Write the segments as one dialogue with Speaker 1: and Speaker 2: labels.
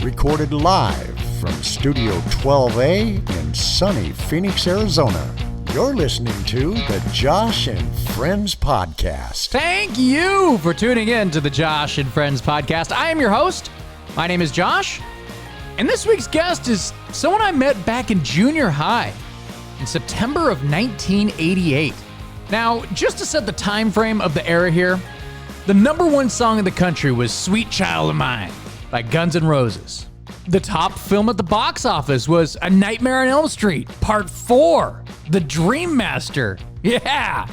Speaker 1: recorded live from Studio 12A in sunny Phoenix, Arizona. You're listening to the Josh and Friends Podcast.
Speaker 2: Thank you for tuning in to the Josh and Friends Podcast. I am your host. My name is Josh, and this week's guest is someone I met back in junior high in September of 1988. Now, just to set the time frame of the era here, the number one song in the country was Sweet Child of Mine by Guns N' Roses. The top film at the box office was A Nightmare on Elm Street, Part 4, The Dream Master. Yeah!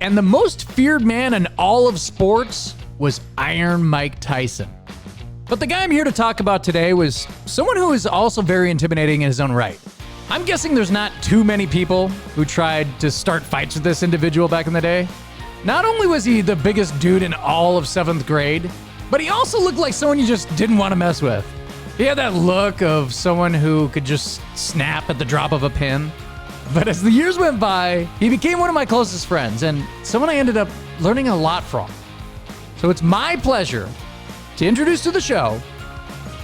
Speaker 2: And the most feared man in all of sports was Iron Mike Tyson. But the guy I'm here to talk about today was someone who is also very intimidating in his own right. I'm guessing there's not too many people who tried to start fights with this individual back in the day. Not only was he the biggest dude in all of 7th grade, but he also looked like someone you just didn't want to mess with. He had that look of someone who could just snap at the drop of a pin. But as the years went by, he became one of my closest friends and someone I ended up learning a lot from. So it's my pleasure to introduce to the show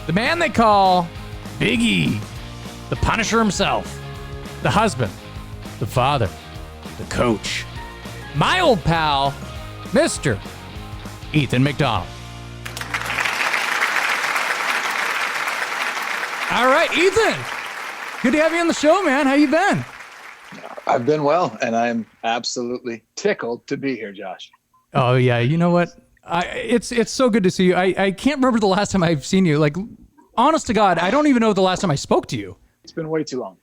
Speaker 2: the man they call Big E, the Punisher himself, the husband, the father, the coach, my old pal, Mr. Ethan McDonald. All right, Ethan, good to have you on the show, man. How you been?
Speaker 3: I've been well, and I'm absolutely tickled to be here, Josh.
Speaker 2: Oh, yeah, you know what? It's so good to see you. I can't remember the last time I've seen you. Like, honest to God, I don't even know the last time I spoke to you.
Speaker 3: It's been way too long.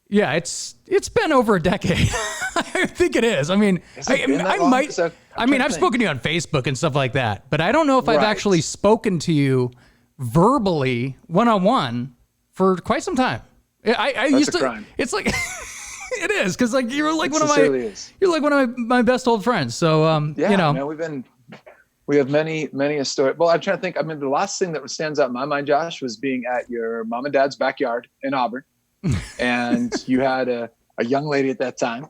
Speaker 2: Yeah, it's been over a decade. I think it is. I mean, I've spoken to you on Facebook and stuff like that, but I don't know if I've actually spoken to you verbally one-on-one for quite some time.
Speaker 3: That's a crime.
Speaker 2: It's like it is, because like you're like one of my best old friends. So
Speaker 3: yeah,
Speaker 2: you know,
Speaker 3: man, we have many a story. Well, I'm trying to think. I mean, the last thing that stands out in my mind, Josh, was being at your mom and dad's backyard in Auburn, and you had a young lady at that time.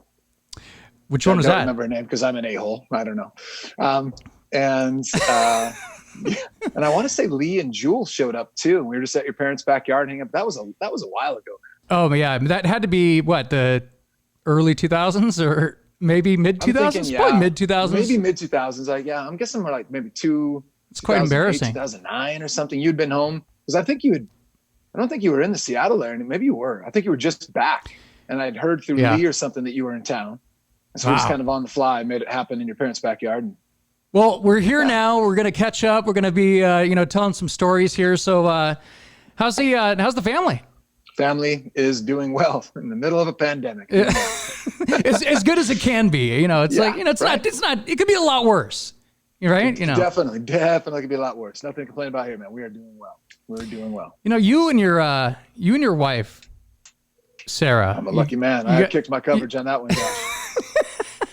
Speaker 2: Which one was that?
Speaker 3: I don't remember her name because I'm an a-hole. I don't know. And I want to say Lee and Jewel showed up too. And we were just at your parents' backyard hanging up. That was a while ago.
Speaker 2: Oh yeah, that had to be what, the early 2000s or maybe mid 2000s? Probably mid 2000s.
Speaker 3: Maybe mid 2000s. I'm guessing we're like maybe
Speaker 2: It's quite embarrassing.
Speaker 3: 2009 or something. You'd been home because I don't think you were in the Seattle area. Maybe you were. I think you were just back, and I'd heard through Lee or something that you were in town. And so we just kind of on the fly made it happen in your parents' backyard.
Speaker 2: Well, we're here now. We're going to catch up. We're going to be, telling some stories here. So, how's the family?
Speaker 3: Family is doing well in the middle of a pandemic.
Speaker 2: It's as good as it can be. It's not. It could be a lot worse. You're right.
Speaker 3: Definitely could be a lot worse. Nothing to complain about here, man. We are doing well. We're doing well.
Speaker 2: You and your wife, Sarah.
Speaker 3: I'm a lucky man. I kicked my coverage on that one, Josh.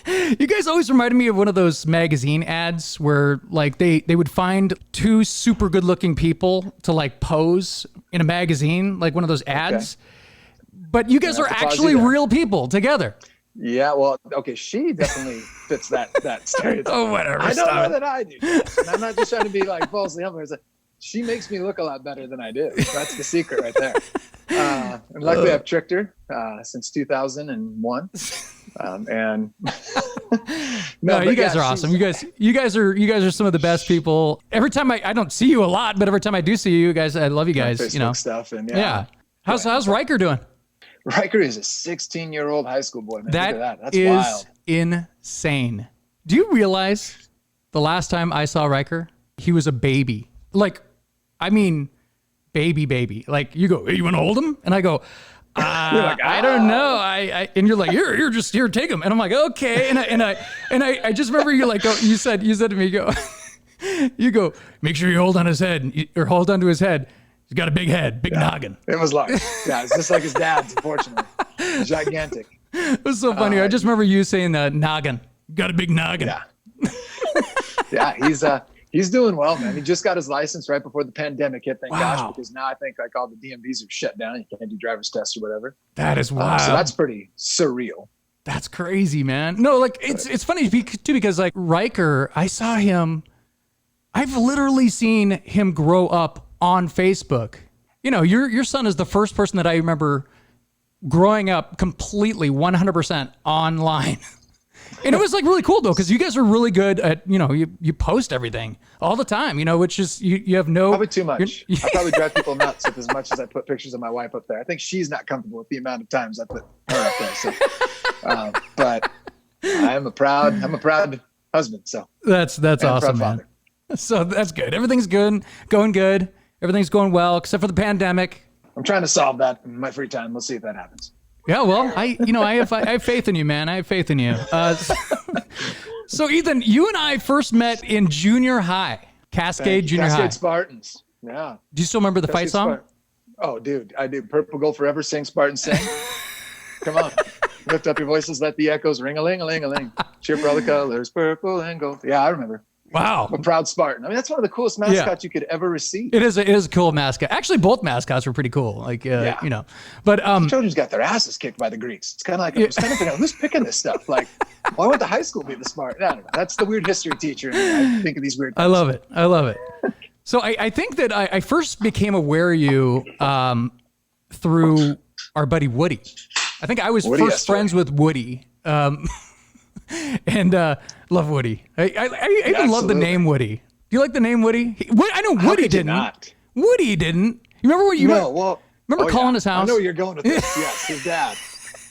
Speaker 2: You guys always reminded me of one of those magazine ads where like they would find two super good looking people to like pose in a magazine, like one of those ads. Okay. But you guys are actually real people together. Yeah, well, okay, she definitely fits that stereotype. Oh, whatever.
Speaker 3: I don't know that I do. And I'm not just trying to be like falsely humble. She makes me look a lot better than I do. That's the secret right there. And luckily I've tricked her since 2001. And
Speaker 2: no, you guys are awesome. You guys are some of the best people. Every time I don't see you a lot, but every time I do see you guys, I love you guys.
Speaker 3: Facebook stuff and
Speaker 2: yeah. How's Riker doing?
Speaker 3: Riker is a 16-year-old high school boy. Man. That's
Speaker 2: is
Speaker 3: wild.
Speaker 2: Insane. Do you realize the last time I saw Riker, he was a baby? Like, I mean, baby. Like, you go, hey, you want to hold him? And I go, I don't know. And you're like, here, take him. And I'm like, okay. And I just remember you like, you said to me, you go, make sure you hold on his head or hold onto his head. He's got a big head, big noggin.
Speaker 3: It was large. Yeah, it's just like his dad's, unfortunately. Gigantic.
Speaker 2: It was so funny. I just remember you saying noggin. Got a big noggin.
Speaker 3: Yeah. Yeah, he's doing well, man. He just got his license right before the pandemic hit, thank gosh, because now I think like all the DMVs are shut down. You can't do driver's tests or whatever.
Speaker 2: That is wild.
Speaker 3: So that's pretty surreal.
Speaker 2: That's crazy, man. No, like it's funny too because like Riker, I saw him. I've literally seen him grow up on Facebook you know, your son is the first person that I remember growing up completely 100% online. And it was like really cool though, because you guys are really good at, you know, you post everything all the time, you know, which is, you have no...
Speaker 3: Probably too much. I probably drive people nuts with as much as I put pictures of my wife up there. I think she's not comfortable with the amount of times I put her up there. So, but I'm a proud husband. So
Speaker 2: that's awesome, man. So that's good. Everything's good, going good. Everything's going well, except for the pandemic.
Speaker 3: I'm trying to solve that in my free time. We'll see if that happens.
Speaker 2: Yeah, well, I have faith in you, man. I have faith in you. So Ethan, you and I first met in junior high, Cascade Junior High.
Speaker 3: Cascade Spartans. Yeah.
Speaker 2: Do you still remember the fight song?
Speaker 3: Oh, dude, I do. Purple Gold Forever, sing Spartan, sing. Come on. Lift up your voices, let the echoes ring-a-ling-a-ling-a-ling. Cheer for all the colors, purple and gold. Yeah, I remember.
Speaker 2: Wow.
Speaker 3: I'm a proud Spartan. I mean, that's one of the coolest mascots you could ever receive.
Speaker 2: It is a cool mascot. Actually, both mascots were pretty cool. Like, you know, but
Speaker 3: the children's got their asses kicked by the Greeks. It's kind of like, I was kind of thinking, who's picking this stuff? Like, why went to high school be the smart? I don't know. That's the weird history teacher. I think of these weird things.
Speaker 2: I love it. So I think that I first became aware of you through our buddy Woody. I think I was first friends with Woody. And love Woody. I even love the name Woody. Do you like the name Woody? I know Woody didn't.
Speaker 3: Not?
Speaker 2: Woody didn't. You remember what you remember calling his house?
Speaker 3: I know where you're going with this. Yes, his dad.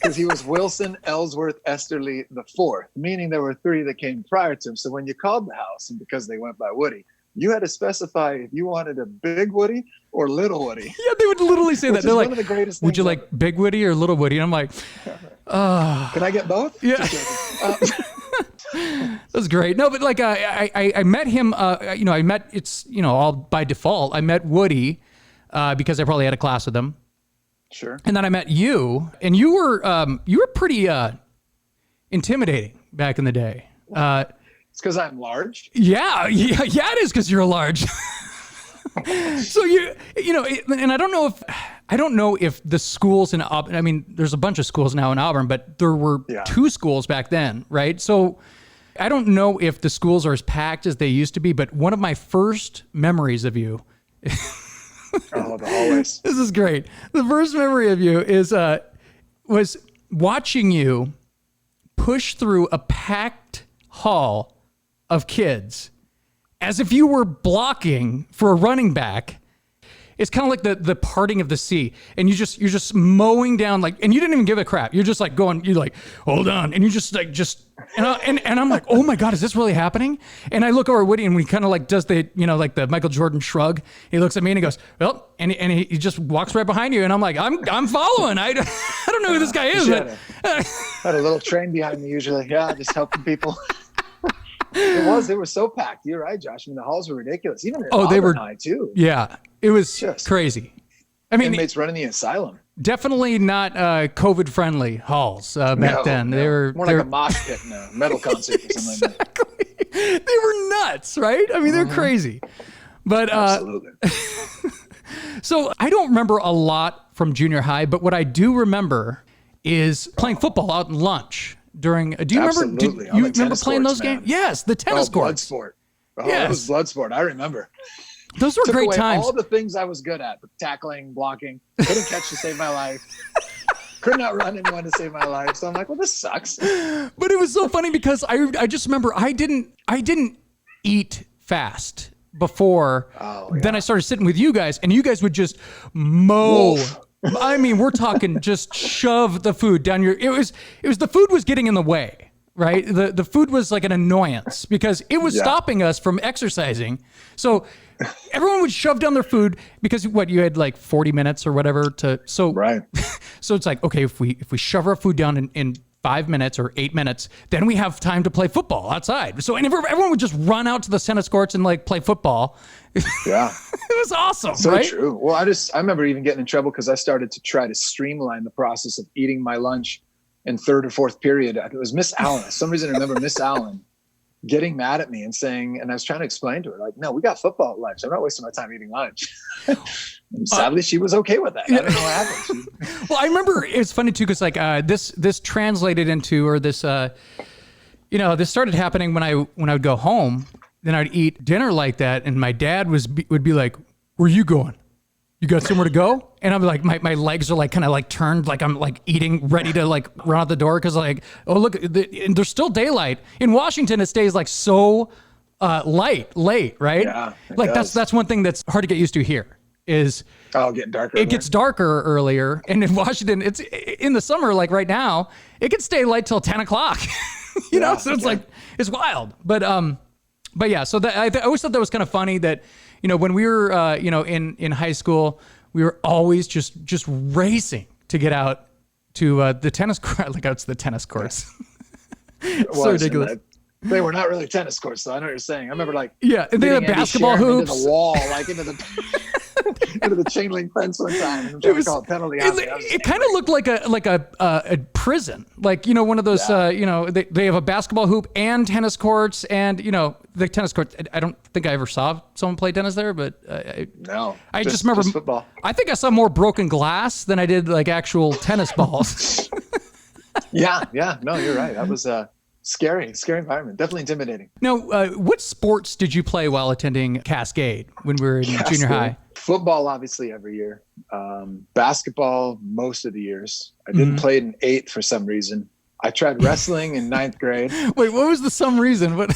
Speaker 3: Because he was Wilson Ellsworth Esterly the fourth, meaning there were three that came prior to him. So when you called the house, and because they went by Woody, you had to specify if you wanted a big Woody or little Woody.
Speaker 2: Yeah, they would literally say that. They're like,
Speaker 3: one of the greatest
Speaker 2: would you
Speaker 3: ever.
Speaker 2: like big Woody or little Woody? And I'm like,
Speaker 3: can I get both?
Speaker 2: Yeah. That's great. No, but like I met him, it's, you know, all by default. I met Woody because I probably had a class with him.
Speaker 3: Sure.
Speaker 2: And then I met you, and you were pretty intimidating back in the day.
Speaker 3: It's because I'm large.
Speaker 2: Yeah, it is because you're large. So you know, and I don't know if the schools in Auburn, I mean, there's a bunch of schools now in Auburn, but there were two schools back then, right? So I don't know if the schools are as packed as they used to be, but one of my first memories of you.
Speaker 3: Oh, the hallways.
Speaker 2: This is great. The first memory of you was watching you push through a packed hall of kids as if you were blocking for a running back. It's kind of like the parting of the sea, and you're just mowing down, like, and you didn't even give a crap. You're just like going, you're like, hold on, and you and I'm like, oh my God, is this really happening? And I look over at Woody, and we kind of like does the, you know, like the Michael Jordan shrug. He looks at me and he goes, well, and he just walks right behind you, and I'm like, I'm following. I don't know who this guy is, but
Speaker 3: had a little train behind me usually. Yeah, just helping people. They were so packed. You're right, Josh. I mean, the halls were ridiculous. Even they were high too.
Speaker 2: Yeah, it was just crazy. I mean,
Speaker 3: inmates running the asylum.
Speaker 2: Definitely not COVID friendly halls back then. They were
Speaker 3: more like a mosh pit in a metal concert or something like that.
Speaker 2: They were nuts, right? I mean, they're crazy. But
Speaker 3: absolutely.
Speaker 2: So I don't remember a lot from junior high, but what I do remember is playing football out in lunch. Do you remember? Do you remember playing those games? Yes, the tennis courts.
Speaker 3: Blood sport. Oh, yes. That was blood sport. I remember.
Speaker 2: Those were great times.
Speaker 3: All the things I was good at: tackling, blocking. Couldn't catch to save my life. Could not run anyone to save my life. So I'm like, well, this sucks.
Speaker 2: But it was so funny because I just remember I didn't eat fast before. Oh, yeah. Then I started sitting with you guys, and you guys would just mow. Wolf. I mean, we're talking just shove the food down your. It was the food was getting in the way, right? The food was like an annoyance because it was stopping us from exercising. So everyone would shove down their food because you had like 40 minutes or whatever to. So
Speaker 3: right.
Speaker 2: So it's like, okay, if we shove our food down in 5 minutes or 8 minutes, then we have time to play football outside. So and everyone would just run out to the tennis courts and like play football.
Speaker 3: Yeah.
Speaker 2: It was awesome,
Speaker 3: so
Speaker 2: right?
Speaker 3: True. Well, I remember even getting in trouble because I started to try to streamline the process of eating my lunch in third or fourth period. It was Miss Allen. For some reason, I remember Miss Allen getting mad at me and saying, and I was trying to explain to her, like, no, we got football at lunch. I'm not wasting my time eating lunch. And sadly, she was okay with that. I don't know what happened.
Speaker 2: Well, I remember it's funny too, because like this translated into, or this, this started happening when I would go home. Then I'd eat dinner like that, and my dad would be like, "Where you going?" you got somewhere to go? And I'm like, my legs are like kind of like turned, like I'm like eating, ready to like run out the door. Cause like, oh, look, and there's still daylight. In Washington, it stays like so late, right?
Speaker 3: Yeah,
Speaker 2: like that's one thing that's hard to get used to here is
Speaker 3: getting darker.
Speaker 2: It gets darker earlier. And in Washington, it's in the summer, like right now, it can stay light till 10 o'clock, you know? So it's like, it's wild. But yeah, so that, I always thought that was kind of funny that, you know, when we were, you know, in high school, we were always just racing to get out to the tennis court, like out to the tennis courts. So ridiculous.
Speaker 3: They were not really tennis courts, though. I know what you're saying. I remember like
Speaker 2: they had basketball hoops
Speaker 3: into the wall, like into the chain link fence one time. I'm trying to call it penalty.
Speaker 2: It kind of looked like a prison, like, you know, one of those. You know, they have a basketball hoop and tennis courts, and you know the tennis court. I don't think I ever saw someone play tennis there, but
Speaker 3: no,
Speaker 2: I just remember
Speaker 3: football.
Speaker 2: I think I saw more broken glass than I did like actual tennis balls.
Speaker 3: Yeah, no, you're right. That was scary environment. Definitely intimidating.
Speaker 2: Now, what sports did you play while attending Cascade when we were in junior high?
Speaker 3: Football, obviously, every year. Basketball, most of the years. I didn't play it in 8th for some reason. I tried wrestling in 9th grade.
Speaker 2: Wait, what was the some reason? What?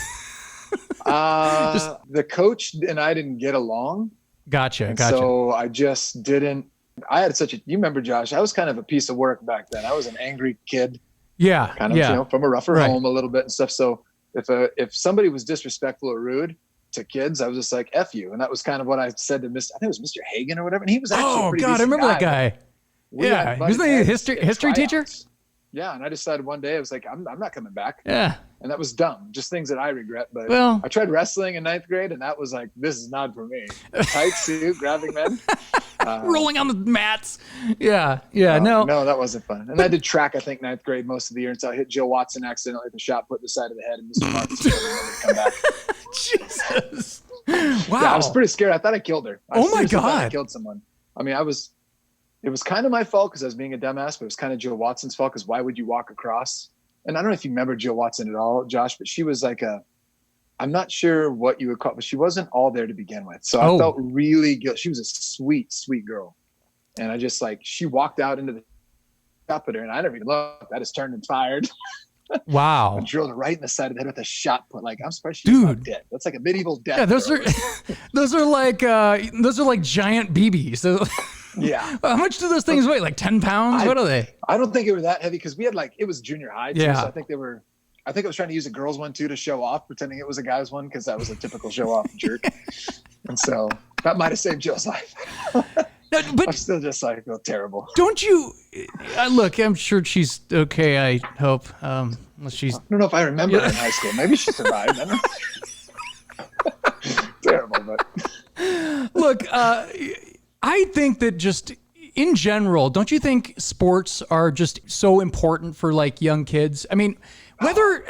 Speaker 3: The coach and I didn't get along.
Speaker 2: Gotcha.
Speaker 3: So I just didn't. I had you remember, Josh, I was kind of a piece of work back then. I was an angry kid.
Speaker 2: Yeah.
Speaker 3: Kind of, you know, from a rougher home a little bit and stuff. So if somebody was disrespectful or rude to kids, I was just like, F you. And that was kind of what I said to I think it was Mr. Hagan or whatever. And he was actually a pretty decent
Speaker 2: I remember
Speaker 3: guy,
Speaker 2: that guy. Yeah. Wasn't he a history teacher?
Speaker 3: Yeah. And I decided one day, I was like, I'm not coming back.
Speaker 2: Yeah.
Speaker 3: And that was dumb. Just things that I regret. But I tried wrestling in 9th grade, and that was like, this is not for me. Tight suit, grabbing men.
Speaker 2: Rolling on the mats. Yeah.
Speaker 3: No, that wasn't fun. And I did track, I think, 9th grade most of the year until I hit Jill Watson accidentally with a shot put in the side of the head, and Mr. Martinson never come back.
Speaker 2: Jesus. Wow.
Speaker 3: Yeah, I was pretty scared. I thought I killed her.
Speaker 2: Oh my God.
Speaker 3: I killed someone. I mean, it was kind of my fault because I was being a dumbass, but it was kind of Jill Watson's fault because why would you walk across? And I don't know if you remember Jill Watson at all, Josh, but she was like I'm not sure what you would call it, but she wasn't all there to begin with. So I felt really guilty. She was a sweet, sweet girl. And I just she walked out into the shot put her, and I never even looked. I just turned and fired.
Speaker 2: Wow.
Speaker 3: I drilled her right in the side of the head with a shot put. Like, I'm surprised she's not dead. That's like a medieval death.
Speaker 2: Yeah, those are like giant BBs.
Speaker 3: Yeah.
Speaker 2: How much do those things weigh? Like 10 pounds? What are they?
Speaker 3: I don't think it were that heavy because we had it was junior high. Too,
Speaker 2: yeah.
Speaker 3: So I think I was trying to use a girl's one too to show off, pretending it was a guy's one because that was a typical show off jerk. And so that might have saved Jill's life. But I'm still just feel terrible.
Speaker 2: Don't you look, I'm sure she's okay, I hope. Unless she's
Speaker 3: I don't know if I remember her in high school. Maybe she survived. I don't know. Terrible, but
Speaker 2: look, I think that just in general, don't you think sports are just so important for like young kids? I mean, whether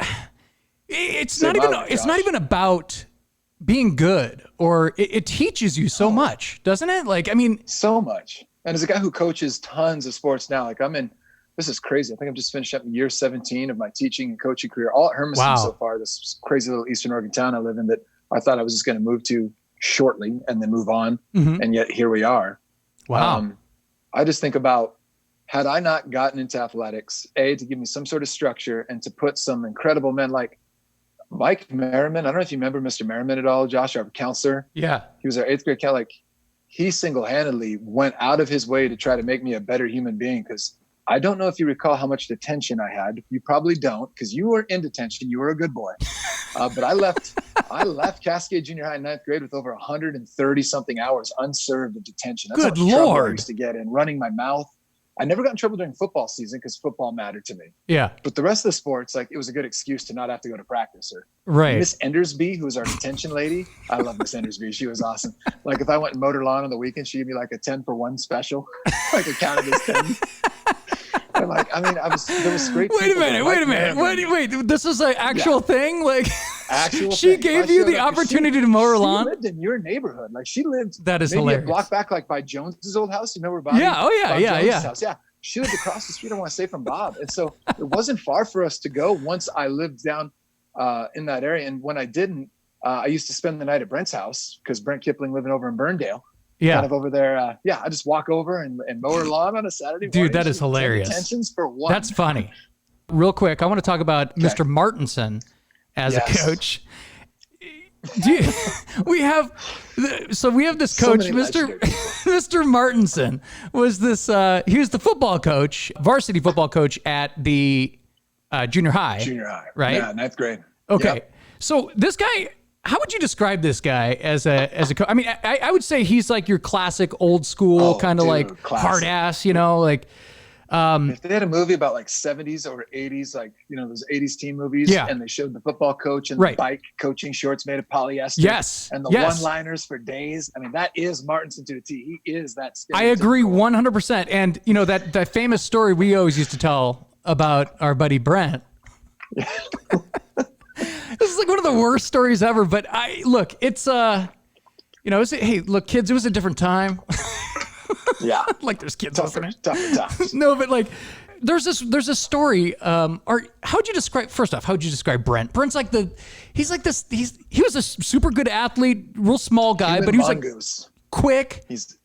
Speaker 2: it's not even about being good, or it teaches you so much, doesn't it? Like, I mean,
Speaker 3: so much. And as a guy who coaches tons of sports now, like this is crazy. I think I'm just finished up in year 17 of my teaching and coaching career, all at Hermiston so far, this crazy little Eastern Oregon town I live in that I thought I was just going to move to shortly and then move on. Mm-hmm. And yet here we are.
Speaker 2: Wow.
Speaker 3: I just think about, had I not gotten into athletics, to give me some sort of structure and to put some incredible men like Mike Merriman. I don't know if you remember Mr. Merriman at all, Josh, our counselor. Yeah. He was our 8th grade counselor. He single-handedly went out of his way to try to make me a better human being, because I don't know if you recall how much detention I had. You probably don't, because you were in detention. You were a good boy. But I left Cascade Junior High in 9th grade with over 130 something hours unserved of detention. That's
Speaker 2: good
Speaker 3: how much trouble I
Speaker 2: Lord.
Speaker 3: used to get in, running my mouth. I never got in trouble during football season because football mattered to me.
Speaker 2: Yeah.
Speaker 3: But the rest of the sports, it was a good excuse to not have to go to practice. Or
Speaker 2: right.
Speaker 3: Miss Endersby, who was our detention lady. I love Miss Endersby. She was awesome. If I went and mowed her lawn on the weekend, she'd give me a 10 for 1 special. I counted as 10. And there was great.
Speaker 2: Wait a minute. Wait, this is an actual thing?
Speaker 3: Actual
Speaker 2: she
Speaker 3: thing.
Speaker 2: gave you the opportunity to mow her lawn?
Speaker 3: She lived in your neighborhood. She lived
Speaker 2: that is
Speaker 3: maybe
Speaker 2: hilarious.
Speaker 3: a block back, by Jones's old house. You know where Bob?
Speaker 2: Yeah. Oh yeah.
Speaker 3: Bob
Speaker 2: Yeah.
Speaker 3: Jones's
Speaker 2: Yeah.
Speaker 3: house. Yeah. She lived across the street, I want to say, from Bob. And so it wasn't far for us to go once I lived down in that area. And when I didn't, I used to spend the night at Brent's house because Brent Kipling living over in Burndale. kind of over there. I just walk over and mow her lawn on a Saturday morning.
Speaker 2: Dude, that is hilarious.
Speaker 3: Detentions for one.
Speaker 2: That's funny. Real quick, I want to talk about Mr. Martinson as a coach. We have this coach, Mr. Martinson was this, he was the football coach, varsity football coach at the junior high, right?
Speaker 3: Yeah, ninth grade.
Speaker 2: Okay.
Speaker 3: Yep.
Speaker 2: So this guy, how would you describe this guy as a coach? I mean, I would say he's like your classic old school kind of like classic. Hard ass, like,
Speaker 3: if they had a movie about like 70s or 80s, like, those 80s teen movies, and they showed the football coach and the bike coaching shorts made of polyester, and the one-liners for days. I mean, that is Martinson to a T. He is that.
Speaker 2: I agree 100%. And that famous story we always used to tell about our buddy Brent. This is like one of the worst stories ever. But it's hey, look, kids, it was a different time.
Speaker 3: Yeah.
Speaker 2: Like there's kids
Speaker 3: tougher times.
Speaker 2: No, but like there's a story. How'd you describe Brent? Brent's like he was a super good athlete, real small guy, but he was like quick. He's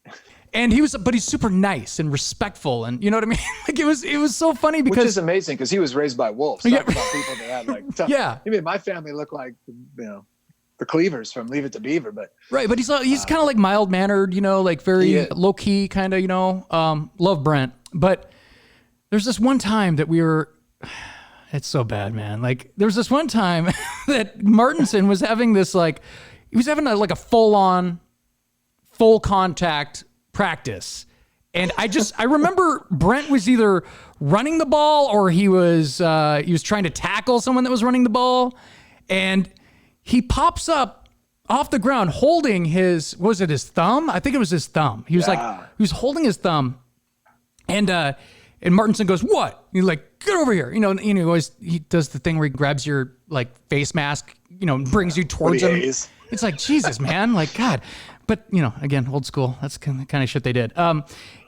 Speaker 2: super nice and respectful, and you know what I mean? Like it was so funny because,
Speaker 3: which is amazing because he was raised by wolves. Talk about people that had like tough. Yeah. He made my family look like the Cleavers from Leave It to Beaver, but
Speaker 2: he's kind of like mild mannered, like very low key kind of, love Brent. But there's this one time that it's so bad, man. Like there's this one time that Martinson was having this he was having a full contact practice. And I remember Brent was either running the ball or he was trying to tackle someone that was running the ball. And he pops up off the ground holding his thumb? I think it was his thumb. He was holding his thumb. And Martinson goes, "What?" He's like, "Get over here." He does the thing where he grabs your face mask, brings you towards him. It's like, Jesus, man, like, God. But, again, old school. That's the kind of shit they did.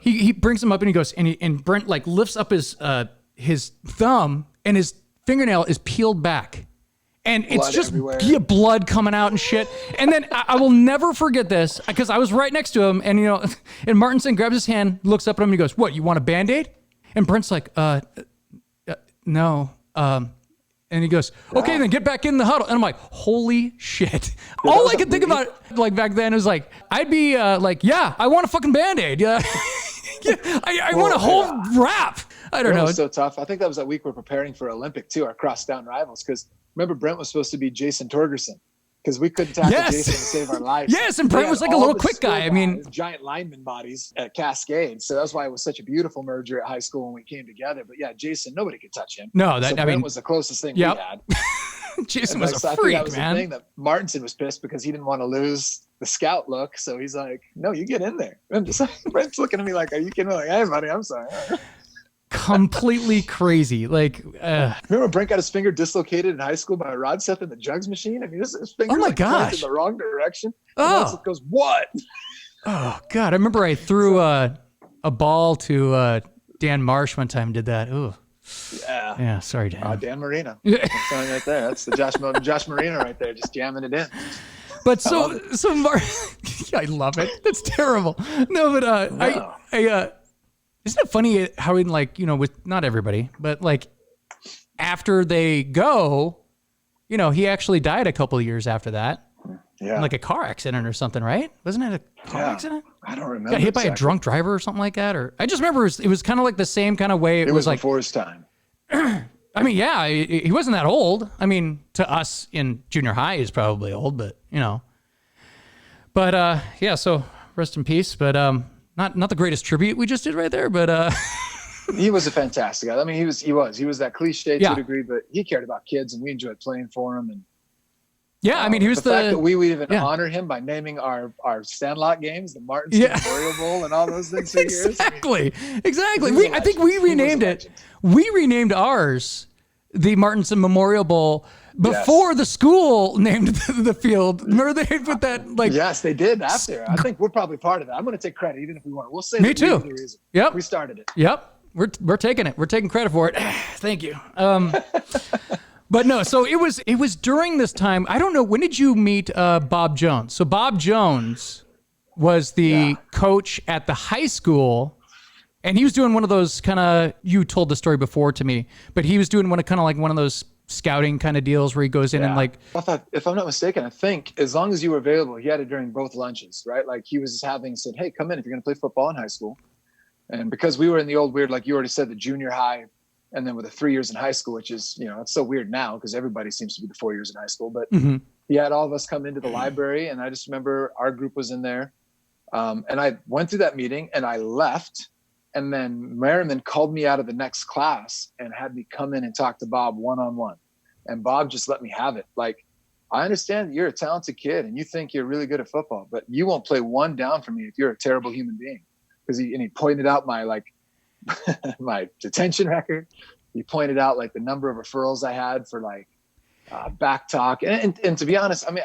Speaker 2: He brings him up and he goes, and Brent lifts up his thumb and his fingernail is peeled back. And blood it's just blood coming out and shit. And then I will never forget this because I was right next to him. And, and Martinson grabs his hand, looks up at him and he goes, "What, you want a Band-Aid?" And Brent's like, no. And he goes, "Okay, then get back in the huddle." And I'm like, holy shit. All I could think about back then was I'd be yeah, I want a fucking Band-Aid. Yeah. I want a whole wrap. I don't know.
Speaker 3: It was so tough. I think that was that week we're preparing for Olympic too, our crosstown rivals. Because remember, Brent was supposed to be Jason Torgerson because we couldn't tackle Jason to save our lives.
Speaker 2: Yes, and Brent was like a little quick guy. I mean,
Speaker 3: giant lineman bodies at Cascade. So that's why it was such a beautiful merger at high school when we came together. But yeah, Jason, nobody could touch him.
Speaker 2: No,
Speaker 3: Brent was the closest thing we had.
Speaker 2: Jason was a freak,
Speaker 3: that was
Speaker 2: man.
Speaker 3: The thing that Martinson was pissed because he didn't want to lose the scout look. So he's like, "No, you get in there." I'm just like, Brent's looking at me like, "Are you kidding me?" Like, "Hey, buddy, I'm sorry."
Speaker 2: Completely crazy.
Speaker 3: Remember Brent got his finger dislocated in high school by a rod set in the jugs machine? I mean, his finger
Speaker 2: in the
Speaker 3: wrong direction. Oh, it goes, "What?"
Speaker 2: Oh God, I remember I threw a ball to Dan Marsh one time. Did that? Ooh. Yeah. Sorry, Dan.
Speaker 3: Dan Marino. That's right there. That's the Josh Marino right there, just jamming it in.
Speaker 2: But I love it. That's terrible. No, but I isn't it funny how in with not everybody, but after they go, he actually died a couple of years after that. Yeah. In a car accident or something, right? Wasn't it a car accident?
Speaker 3: I don't remember.
Speaker 2: Got hit by a drunk driver or something like that? Or I just remember it was kind of the same kind of way. It was
Speaker 3: before his time.
Speaker 2: I mean, yeah, he wasn't that old. I mean, to us in junior high, he's probably old, but But so rest in peace. But not the greatest tribute we just did right there, but
Speaker 3: he was a fantastic guy. I mean, he was that cliche to a degree, but he cared about kids, and we enjoyed playing for him. And
Speaker 2: I mean, he was
Speaker 3: the fact that we would even honor him by naming our Sandlot games, the Martinson Memorial Bowl, and all those things.
Speaker 2: Exactly. I think we renamed it. We renamed ours the Martinson Memorial Bowl before the school named the field. Remember they put that
Speaker 3: Yes, they did after. I think we're probably part of that. I'm going to take credit, even if we weren't. We'll say
Speaker 2: me too.
Speaker 3: The reason.
Speaker 2: Yep,
Speaker 3: we started it.
Speaker 2: Yep, we're taking it. We're taking credit for it. Thank you. But no, so it was during this time. I don't know, when did you meet Bob Jones? So Bob Jones was the coach at the high school, and he was doing one of those kind of, you told the story before to me, but he was doing one of those scouting kind of deals where he goes in and like,
Speaker 3: if I'm not mistaken, I think as long as you were available, he had it during both lunches, right? Like he was said, hey, come in if you're going to play football in high school. And because we were in the old weird, like you already said, the junior high, and then with the 3 years in high school, which is, it's so weird now because everybody seems to be the 4 years in high school, but he had all of us come into the library. And I just remember our group was in there. And I went through that meeting and I left. And then Merriman called me out of the next class and had me come in and talk to Bob one-on-one. And Bob just let me have it. Like, I understand that you're a talented kid and you think you're really good at football, but you won't play one down for me if you're a terrible human being. Because he pointed out my my detention record. He pointed out like the number of referrals I had for back talk. And to be honest, I mean,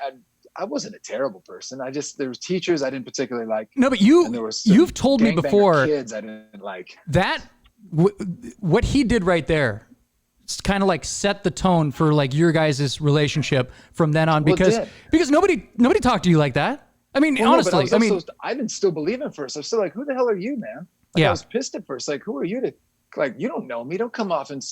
Speaker 3: I wasn't a terrible person. There was teachers I didn't particularly like.
Speaker 2: No, but you've told me before
Speaker 3: kids I didn't like.
Speaker 2: That what he did right there, it's kind of like set the tone for like your guys' relationship from then on, because nobody talked to you like that. I mean, honestly,
Speaker 3: I didn't still believe him first. I was still like, who the hell are you, man? I was pissed at first. Like, who are you you don't know me. Don't come off and,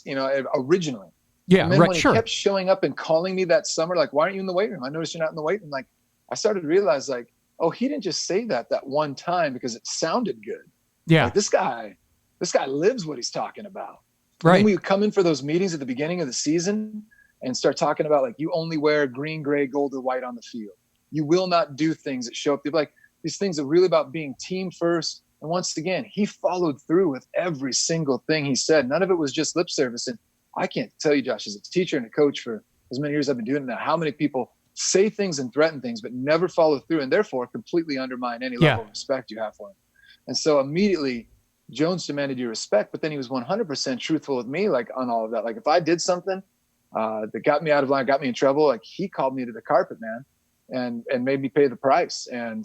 Speaker 3: originally.
Speaker 2: Yeah,
Speaker 3: and then
Speaker 2: right,
Speaker 3: when he kept showing up and calling me that summer, like, why aren't you in the weight room? I noticed you're not in the weight room. Like, I started to realize, like, oh, he didn't just say that one time because it sounded good.
Speaker 2: Yeah.
Speaker 3: Like, this guy lives what he's talking about.
Speaker 2: Right.
Speaker 3: And then we come in for those meetings at the beginning of the season and start talking about, like, you only wear green, gray, gold, or white on the field. You will not do things that show up. They're like, these things are really about being team first. And once again, he followed through with every single thing he said. None of it was just lip service. And I can't tell you, Josh, as a teacher and a coach for as many years I've been doing that, how many people say things and threaten things, but never follow through and therefore completely undermine any level of respect you have for him. And so immediately Jones demanded your respect, but then he was 100% truthful with me, like on all of that. Like if I did something that got me out of line, got me in trouble, like he called me to the carpet, man, and made me pay the price. And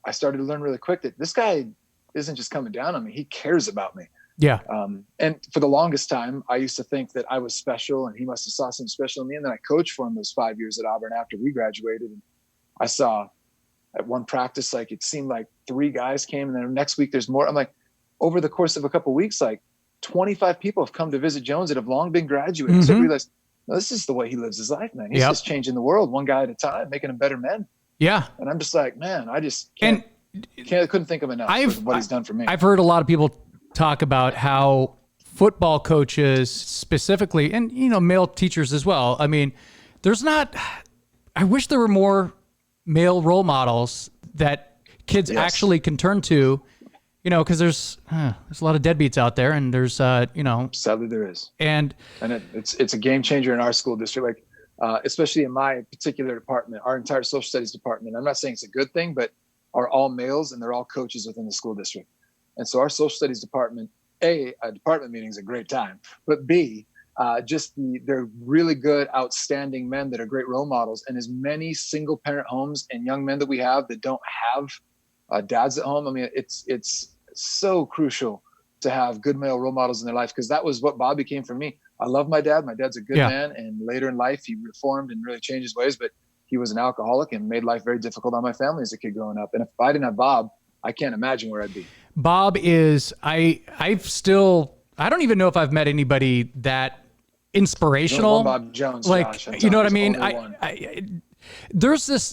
Speaker 3: I started to learn really quick that this guy isn't just coming down on me. He cares about me.
Speaker 2: Yeah.
Speaker 3: And for the longest time, I used to think that I was special and he must have saw something special in me. And then I coached for him those 5 years at Auburn after we graduated. And I saw at one practice, like it seemed like 3 guys came, and then next week there's more. I'm like, over the course of a couple of weeks, like 25 people have come to visit Jones that have long been graduating. So I realized, no, this is the way he lives his life, man. He's just changing the world one guy at a time, making them better men.
Speaker 2: Yeah.
Speaker 3: And I'm just like, man, I just couldn't think of enough for what he's done for me.
Speaker 2: I've heard a lot of people talk about how football coaches specifically, and, male teachers as well. I mean, I wish there were more male role models that kids actually can turn to, because there's a lot of deadbeats out there, and there's,
Speaker 3: sadly there is. And it's a game changer in our school district. Like, especially in my particular department, our entire social studies department. I'm not saying it's a good thing, but are all males and they're all coaches within the school district. And so our social studies department, a department meeting is a great time, but B, they're really good, outstanding men that are great role models. And as many single parent homes and young men that we have that don't have dads at home, I mean, it's so crucial to have good male role models in their life, because that was what Bob became for me. I love my dad. My dad's a good man. And later in life, he reformed and really changed his ways, but he was an alcoholic and made life very difficult on my family as a kid growing up. And if I didn't have Bob, I can't imagine where I'd be.
Speaker 2: Bob is, I don't even know if I've met anybody that inspirational.
Speaker 3: Bob Jones,
Speaker 2: like,
Speaker 3: Josh,
Speaker 2: you know what I mean? There's this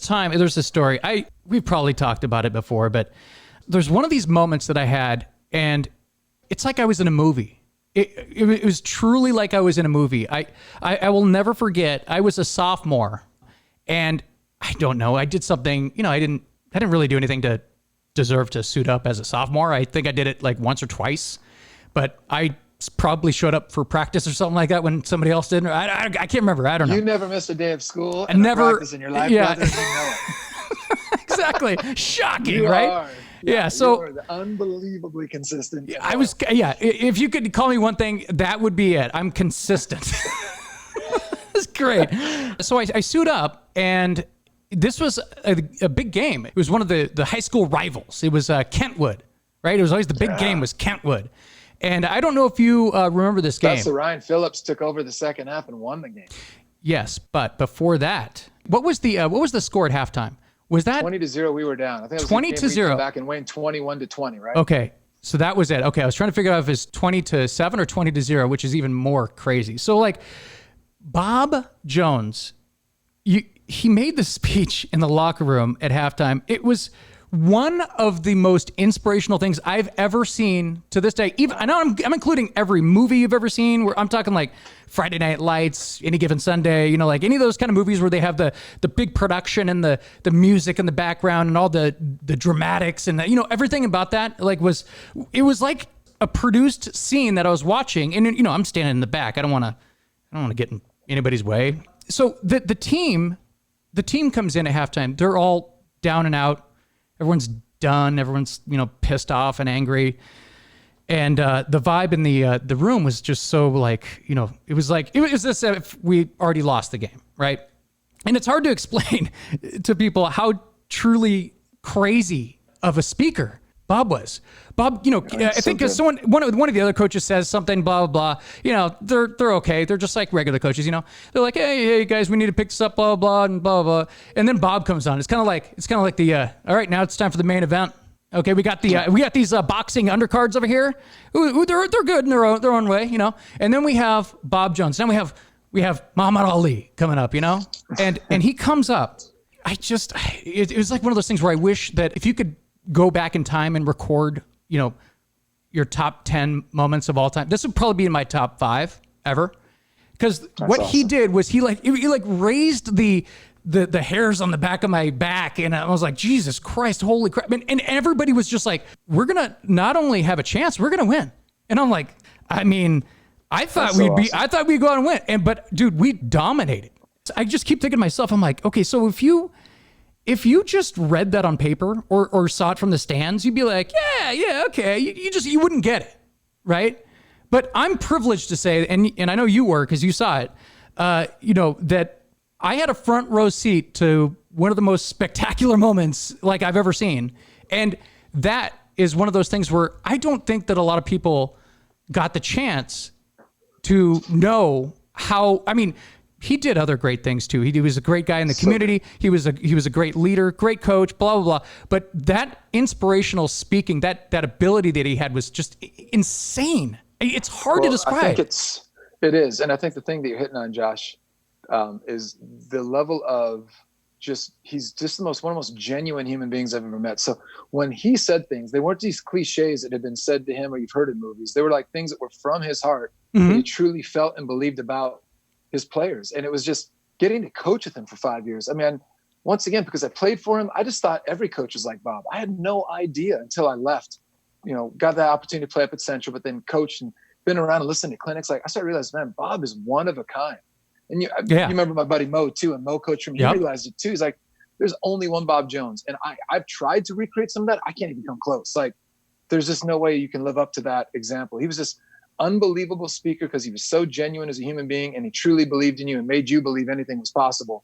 Speaker 2: story. We've probably talked about it before, but there's one of these moments that I had, and it's like I was in a movie. It was truly like I was in a movie. I will never forget. I was a sophomore, and I don't know. I did something. I didn't really do anything to deserve to suit up as a sophomore. I think I did it like once or twice, but I probably showed up for practice or something like that when somebody else didn't. I can't remember. I don't know.
Speaker 3: You never missed a day of school
Speaker 2: and never
Speaker 3: practice in your life.
Speaker 2: Yeah.
Speaker 3: Brother, you know it.
Speaker 2: Exactly. Shocking,
Speaker 3: you
Speaker 2: right?
Speaker 3: Are.
Speaker 2: Yeah. So
Speaker 3: you are unbelievably consistent.
Speaker 2: I was. Yeah. If you could call me one thing, that would be it. I'm consistent. That's great. So I suit up, and this was a big game. It was one of the high school rivals. It was Kentwood, right? It was always the big game was Kentwood. And I don't know if you remember this game.
Speaker 3: That's the Ryan Phillips took over the second half and won the game.
Speaker 2: Yes, but before that, what was the score at halftime? Was that
Speaker 3: 20-0? We were down. I think it was
Speaker 2: 20-0
Speaker 3: back and win 21-20, right?
Speaker 2: Okay. So that was it. Okay. I was trying to figure out if it's 20-7 or 20-0, which is even more crazy. So like Bob Jones, he made the speech in the locker room at halftime. It was one of the most inspirational things I've ever seen to this day. Even I know I'm including every movie you've ever seen. Where I'm talking like Friday Night Lights, Any Given Sunday, you know, like any of those kind of movies where they have the big production and the music in the background and all the dramatics and you know everything about that. Like was like a produced scene that I was watching, and you know I'm standing in the back. I don't want to get in anybody's way. So the team comes in at halftime. They're all down and out. Everyone's done. Everyone's, you know, pissed off and angry. And the vibe in the room was just so like, you know, it was as if we already lost the game, right? And it's hard to explain to people how truly crazy of a speaker Bob was. Bob, you know, I think because one of the other coaches says something, blah, blah, blah, you know, they're okay. They're just like regular coaches, you know. They're like, hey guys, we need to pick this up, blah, blah, and blah, blah. And then Bob comes on. It's kind of like the, all right, now it's time for the main event. Okay, we got these boxing undercards over here. Ooh, they're good in their own way, you know. And then we have Bob Jones. Then we have Muhammad Ali coming up, you know. And he comes up. It was like one of those things where I wish that if you could go back in time and record, you know, your top 10 moments of all time. This would probably be in my top 5 ever. Because what awesome. He did was he raised the hairs on the back of my back, and I was like, Jesus Christ, holy crap. And everybody was just like, we're going to not only have a chance, we're going to win. And I'm like, I mean, I thought we'd go out and win. But dude, we dominated. I just keep thinking to myself, I'm like, okay, so if you just read that on paper or saw it from the stands, you'd be like, yeah, okay. You wouldn't get it, right? But I'm privileged to say, and I know you were because you saw it, you know, that I had a front row seat to one of the most spectacular moments like I've ever seen. And that is one of those things where I don't think that a lot of people got the chance to know how, I mean, he did other great things too. He was a great guy in the community. He was a great leader, great coach, blah, blah, blah. But that inspirational speaking, that ability that he had was just insane. It's hard to describe.
Speaker 3: I think it is. And I think the thing that you're hitting on, Josh, is the level of he's just one of the most genuine human beings I've ever met. So when he said things, they weren't these cliches that had been said to him or you've heard in movies. They were like things that were from his heart that he truly felt and believed about his players. And it was just getting to coach with him for 5 years. I mean, once again, because I played for him, I just thought every coach was like Bob. I had no idea until I left, you know, got the opportunity to play up at Central, but then coached and been around and listened to clinics. Like I started realizing, man, Bob is one of a kind. And you remember my buddy Mo too, and Mo coached from, he realized it too. He's like, there's only one Bob Jones. And I've tried to recreate some of that. I can't even come close. Like there's just no way you can live up to that example. He was just unbelievable speaker because he was so genuine as a human being, and he truly believed in you and made you believe anything was possible.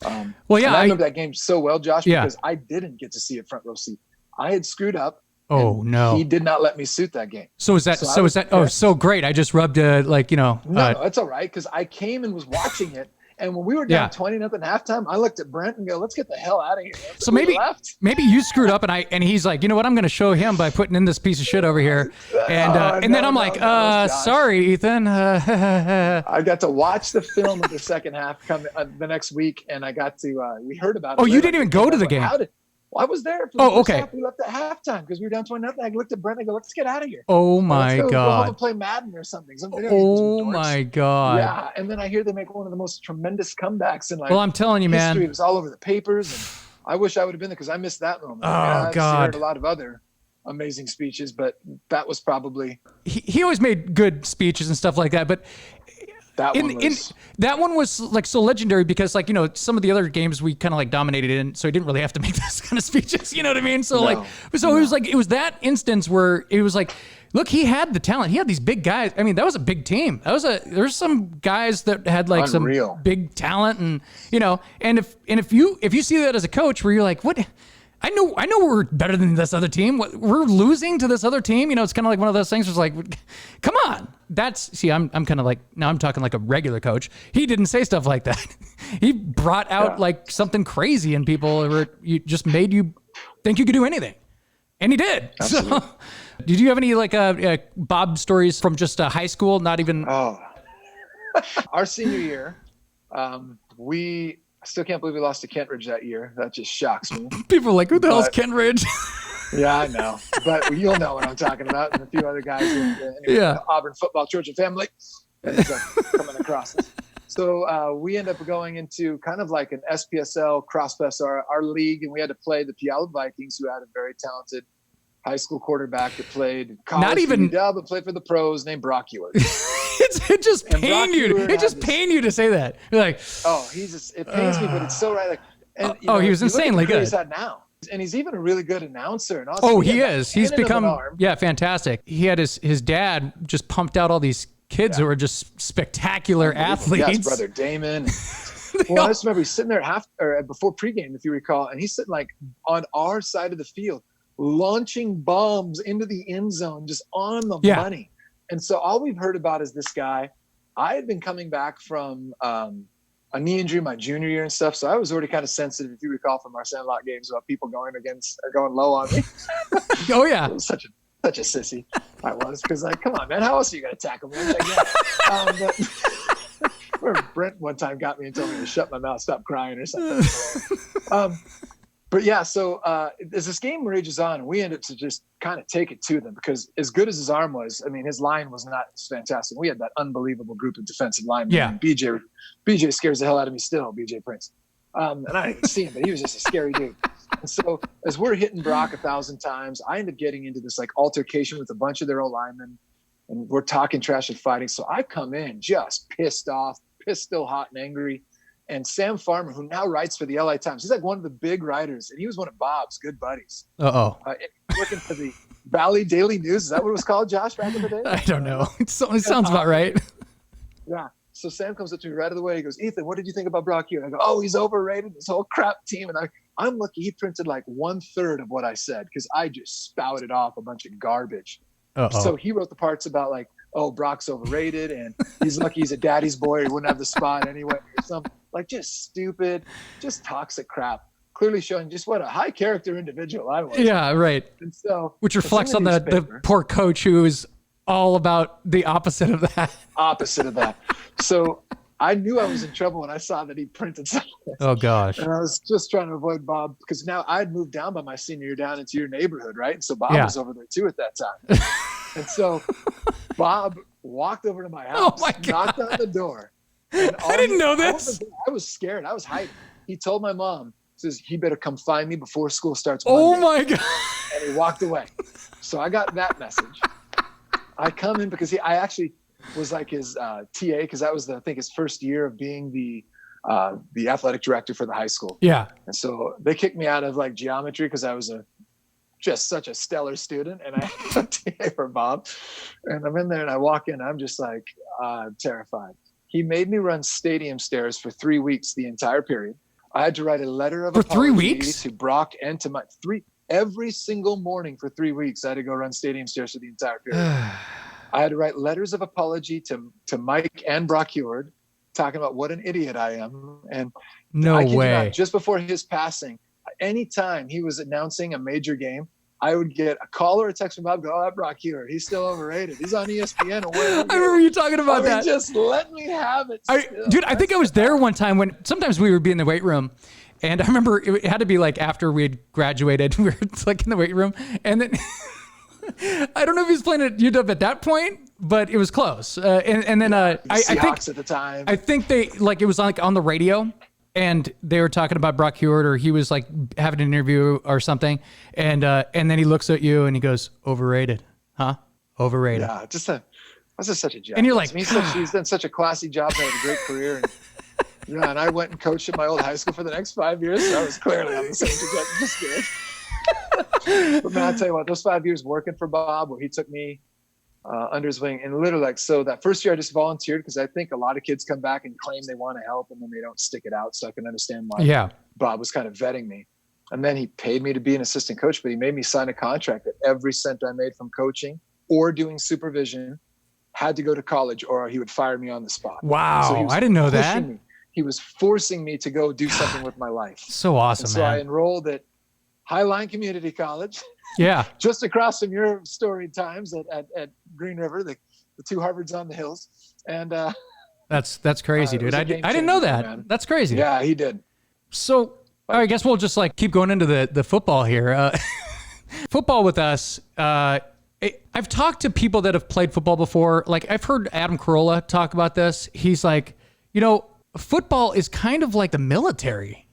Speaker 3: I remember that game so well, Josh, because I didn't get to see a front row seat. I had screwed up.
Speaker 2: Oh no!
Speaker 3: He did not let me suit that game.
Speaker 2: So is that so great? I just rubbed no,
Speaker 3: it's all right because I came and was watching it. And when we were down 20-0 halftime, I looked at Brent and go, "Let's get the hell out of here."
Speaker 2: So maybe you screwed up, and he's like, you know what? I'm going to show him by putting in this piece of shit over here, and then I'm like, sorry, Ethan.
Speaker 3: I got to watch the film of the second half come the next week, and I got to we heard about it.
Speaker 2: Oh, you didn't even go to the game.
Speaker 3: Well, I was there. For the first half. We left at halftime because we were down 20-0. I looked at Brent and I go, "Let's get out of here."
Speaker 2: Oh my God!
Speaker 3: Go home and play Madden or something.
Speaker 2: Oh my God!
Speaker 3: Yeah, and then I hear they make one of the most tremendous comebacks in
Speaker 2: I'm telling you,
Speaker 3: history.
Speaker 2: man,
Speaker 3: It was all over the papers, and I wish I would have been there because I missed that moment.
Speaker 2: Oh God!
Speaker 3: I've heard a lot of other amazing speeches, but that was probably
Speaker 2: he always made good speeches and stuff like that, but. That one was like so legendary because like, you know, some of the other games we kind of like dominated in, so he didn't really have to make those kind of speeches, you know what I mean? So it was that instance where it was like, look, he had the talent. He had these big guys. I mean, that was a big team. There's some guys that had like some big talent and, you know, and if you see that as a coach where you're like, what? I know we're better than this other team. We're losing to this other team. It's kind of like one of those things where it's like, come on. I'm kind of like, now I'm talking like a regular coach. He didn't say stuff like that. He brought out like something crazy in people you just made you think you could do anything. And he did. Absolutely. So, did you have any like Bob stories from just high school? Not even.
Speaker 3: Oh, our senior year, I still can't believe we lost to Kentridge that year. That just shocks me.
Speaker 2: People are like, who the hell's Kentridge?
Speaker 3: Yeah, I know. But you'll know what I'm talking about. And a few other guys in the Auburn football church and family coming across us. So we end up going into kind of like an SPSL CrossFest, our league, and we had to play the Puyallup Vikings, who had a very talented high school quarterback that played college
Speaker 2: not even
Speaker 3: but played for the pros, named Brock Huard.
Speaker 2: It just pained you. It just pained you to say that. You're like,
Speaker 3: it pains me, but it's so right. Like, and,
Speaker 2: he was insanely good.
Speaker 3: He's at now, and he's even a really good announcer. And also,
Speaker 2: he is. He's become fantastic. He had his dad just pumped out all these kids who are just spectacular athletes.
Speaker 3: Yeah, his brother Damon. Well, I just remember he's sitting there before pregame, if you recall, and he's sitting like on our side of the field, launching bombs into the end zone, just on the money. And so all we've heard about is this guy. I had been coming back from a knee injury my junior year and stuff, so I was already kind of sensitive, if you recall, from our Sandlot games about people going low on me.
Speaker 2: Oh yeah,
Speaker 3: I was such a sissy. I was, because like, come on, man, how else are you gonna tackle me? I was like, but Brent one time got me and told me to shut my mouth, stop crying, or something. But yeah, so as this game rages on, we ended up to just kind of take it to them, because as good as his arm was, I mean, his line was not fantastic. We had that unbelievable group of defensive linemen.
Speaker 2: Yeah.
Speaker 3: BJ scares the hell out of me still, BJ Prince. And I didn't even see him, but he was just a scary dude. And so as we're hitting Brock 1,000 times, I end up getting into this like altercation with a bunch of their old linemen, and we're talking trash and fighting. So I come in just pissed off, still hot and angry. And Sam Farmer, who now writes for the LA Times, he's like one of the big writers, and he was one of Bob's good buddies. Working for the Valley Daily News. Is that what it was called, Josh, back in the day?
Speaker 2: I don't know. It sounds about right.
Speaker 3: Yeah. So Sam comes up to me right away. He goes, "Ethan, what did you think about Brock Huard?" I go, "Oh, he's overrated. This whole crap team." And I'm lucky he printed like 1/3 of what I said, because I just spouted off a bunch of garbage. So he wrote the parts about like, "Oh, Brock's overrated, and he's lucky he's a daddy's boy. He wouldn't have the spot anyway," or something. Like just stupid, just toxic crap, clearly showing just what a high character individual I was.
Speaker 2: Yeah, right.
Speaker 3: And so,
Speaker 2: which reflects on the poor coach who is all about the opposite of that. So I knew I was in trouble when I saw that he printed something. Oh gosh.
Speaker 3: And I was just trying to avoid Bob, because now I'd moved down by my senior year down into your neighborhood, right? And so Bob was over there too at that time. And so Bob walked over to my house, knocked on the door.
Speaker 2: I didn't know this.
Speaker 3: I was scared. I was hiding. He told my mom, says, "He better come find me before school starts Monday."
Speaker 2: Oh my God.
Speaker 3: And he walked away. So I got that message. I come in because I actually was like his TA, because that was I think his first year of being the athletic director for the high school.
Speaker 2: Yeah.
Speaker 3: And so they kicked me out of like geometry because I was just such a stellar student, and I was TA for Bob. And I'm in there and I walk in, I'm just like terrified. He made me run stadium stairs for 3 weeks, the entire period. I had to write a letter of apology
Speaker 2: 3 weeks
Speaker 3: to Brock and to every single morning for 3 weeks. I had to go run stadium stairs for the entire period. I had to write letters of apology to Mike and Brock Huard, talking about what an idiot I am. And
Speaker 2: no way.
Speaker 3: Just before his passing, anytime he was announcing a major game, I would get a call or a text from Bob, go, "Oh, that Brock Huard, he's still overrated. He's on ESPN."
Speaker 2: I remember you talking about that.
Speaker 3: Just let me have it.
Speaker 2: Dude, I think I was there one time when sometimes we would be in the weight room, and I remember it had to be like after we had graduated. We were like in the weight room, and then I don't know if he was playing at UW at that point, but it was close. And then I think
Speaker 3: at the time,
Speaker 2: I think it was like on the radio. And they were talking about Brock Huard, or he was like having an interview or something. And then he looks at you and he goes, "Overrated, huh? Overrated."
Speaker 3: Yeah, that's just such a job.
Speaker 2: And you're like,
Speaker 3: he's done such a classy job and had a great career. And, and I went and coached at my old high school for the next 5 years. So I was clearly on the same trajectory. Just good. But man, I'll tell you what, those 5 years working for Bob, where he took me under his wing, and literally like, so that first year I just volunteered, because I think a lot of kids come back and claim they want to help and then they don't stick it out. So I can understand why Bob was kind of vetting me. And then he paid me to be an assistant coach, but he made me sign a contract that every cent I made from coaching or doing supervision had to go to college or he would fire me on the spot.
Speaker 2: Wow.
Speaker 3: So
Speaker 2: I didn't know that.
Speaker 3: He was forcing me to go do something with my life.
Speaker 2: So awesome,
Speaker 3: and so
Speaker 2: man.
Speaker 3: I enrolled at Highline Community College.
Speaker 2: Yeah.
Speaker 3: Just across from your storied times at Green River, the two Harvards on the hills. And
Speaker 2: that's crazy, dude. I didn't know that. Man. That's crazy.
Speaker 3: Yeah, he did.
Speaker 2: So I guess we'll just like keep going into the football here. Football with us. I've talked to people that have played football before. Like I've heard Adam Carolla talk about this. He's like, football is kind of like the military,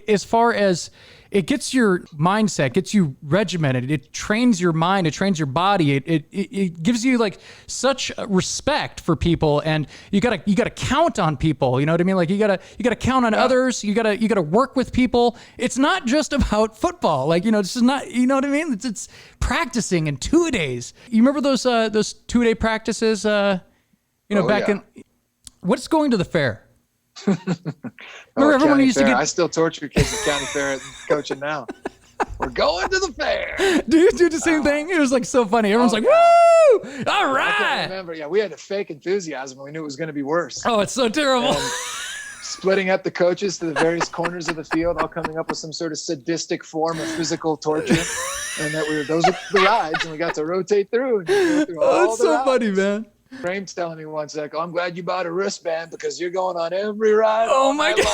Speaker 2: as far as it gets your mindset, gets you regimented. It trains your mind. It trains your body. It gives you like such respect for people, and you gotta count on people. You know what I mean? Like you gotta count on others. You gotta work with people. It's not just about football. Like this is not. You know what I mean? It's practicing in 2 days. You remember those 2-day practices? Back in what's going to the fair? Remember everyone used
Speaker 3: fair.
Speaker 2: to get.
Speaker 3: I still torture kids at county fair coaching now. We're going to the fair.
Speaker 2: Do you do the same thing? It was like so funny. Everyone's like, "Woo! All right!"
Speaker 3: I can't remember. Yeah, we had a fake enthusiasm. We knew it was going to be worse.
Speaker 2: Oh, it's so terrible.
Speaker 3: And splitting up the coaches to the various corners of the field, all coming up with some sort of sadistic form of physical torture, and those were the rides, and we got to rotate through. And go through all
Speaker 2: it's so
Speaker 3: rides.
Speaker 2: funny, man.
Speaker 3: Frame's telling me one sec, I'm glad you bought a wristband because you're going on every ride.
Speaker 2: Oh my God.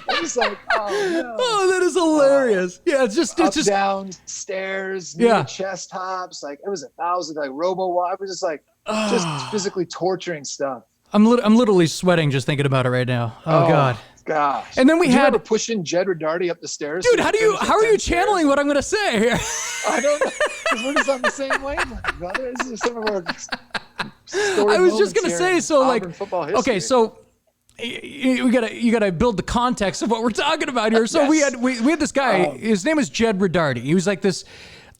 Speaker 3: I'm just like, oh no.
Speaker 2: Oh, that is hilarious. Yeah, it's just
Speaker 3: down stairs, near chest hops. Like it was 1,000, like robo-walk. It was just like just physically torturing stuff.
Speaker 2: I'm literally sweating just thinking about it right now. Oh God.
Speaker 3: Gosh.
Speaker 2: And then we had
Speaker 3: pushing Jed Rodarte up the stairs.
Speaker 2: Dude, how are you channeling what I'm going to say here?
Speaker 3: I don't know. Because we're just on the same wavelength, brother. This is some of our
Speaker 2: I was just going to say, so like, okay, so you gotta build the context of what we're talking about here. So
Speaker 3: Yes.
Speaker 2: we had this guy, his name was Jed Rodarte. He was like this,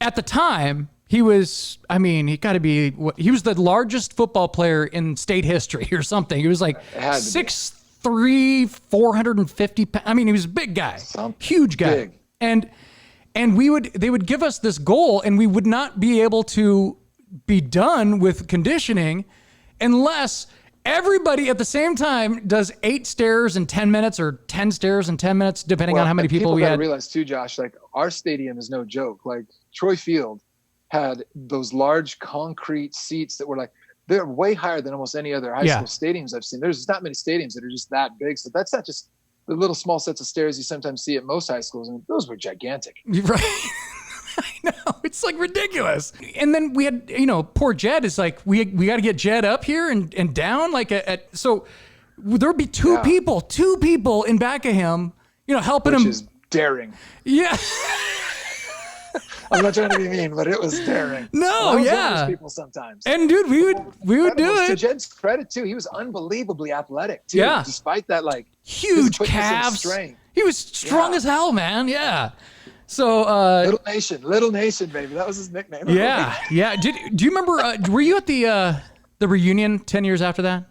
Speaker 2: at the time, he was the largest football player in state history or something. He was like 6'3", 450 pounds. I mean, he was a big guy, huge guy.
Speaker 3: Big.
Speaker 2: And they would give us this goal, and we would not be able to be done with conditioning unless everybody at the same time does 8 stairs in 10 minutes or 10 stairs in 10 minutes, depending on how many people we had.
Speaker 3: People gotta realize too, Josh, like our stadium is no joke. Like Troy Field had those large concrete seats that were like, they're way higher than almost any other high school stadiums I've seen. There's not many stadiums that are just that big. So that's not just the little small sets of stairs you sometimes see at most high schools. And those were gigantic.
Speaker 2: Right. I know. It's like ridiculous. And then we had, poor Jed is like, we got to get Jed up here and down. Like so there'd be two people in back of him, helping him.
Speaker 3: Which is daring.
Speaker 2: Yeah.
Speaker 3: I'm not trying to be mean, but it was daring.
Speaker 2: No,
Speaker 3: those people sometimes.
Speaker 2: And dude, we would do it.
Speaker 3: To Jed's credit too, he was unbelievably athletic too.
Speaker 2: Yeah.
Speaker 3: Despite that, like
Speaker 2: huge calves. He was strong as hell, man. Yeah. So
Speaker 3: Little Nation, baby. That was his nickname.
Speaker 2: Yeah, yeah. Do you remember? Were you at the reunion 10 years after that?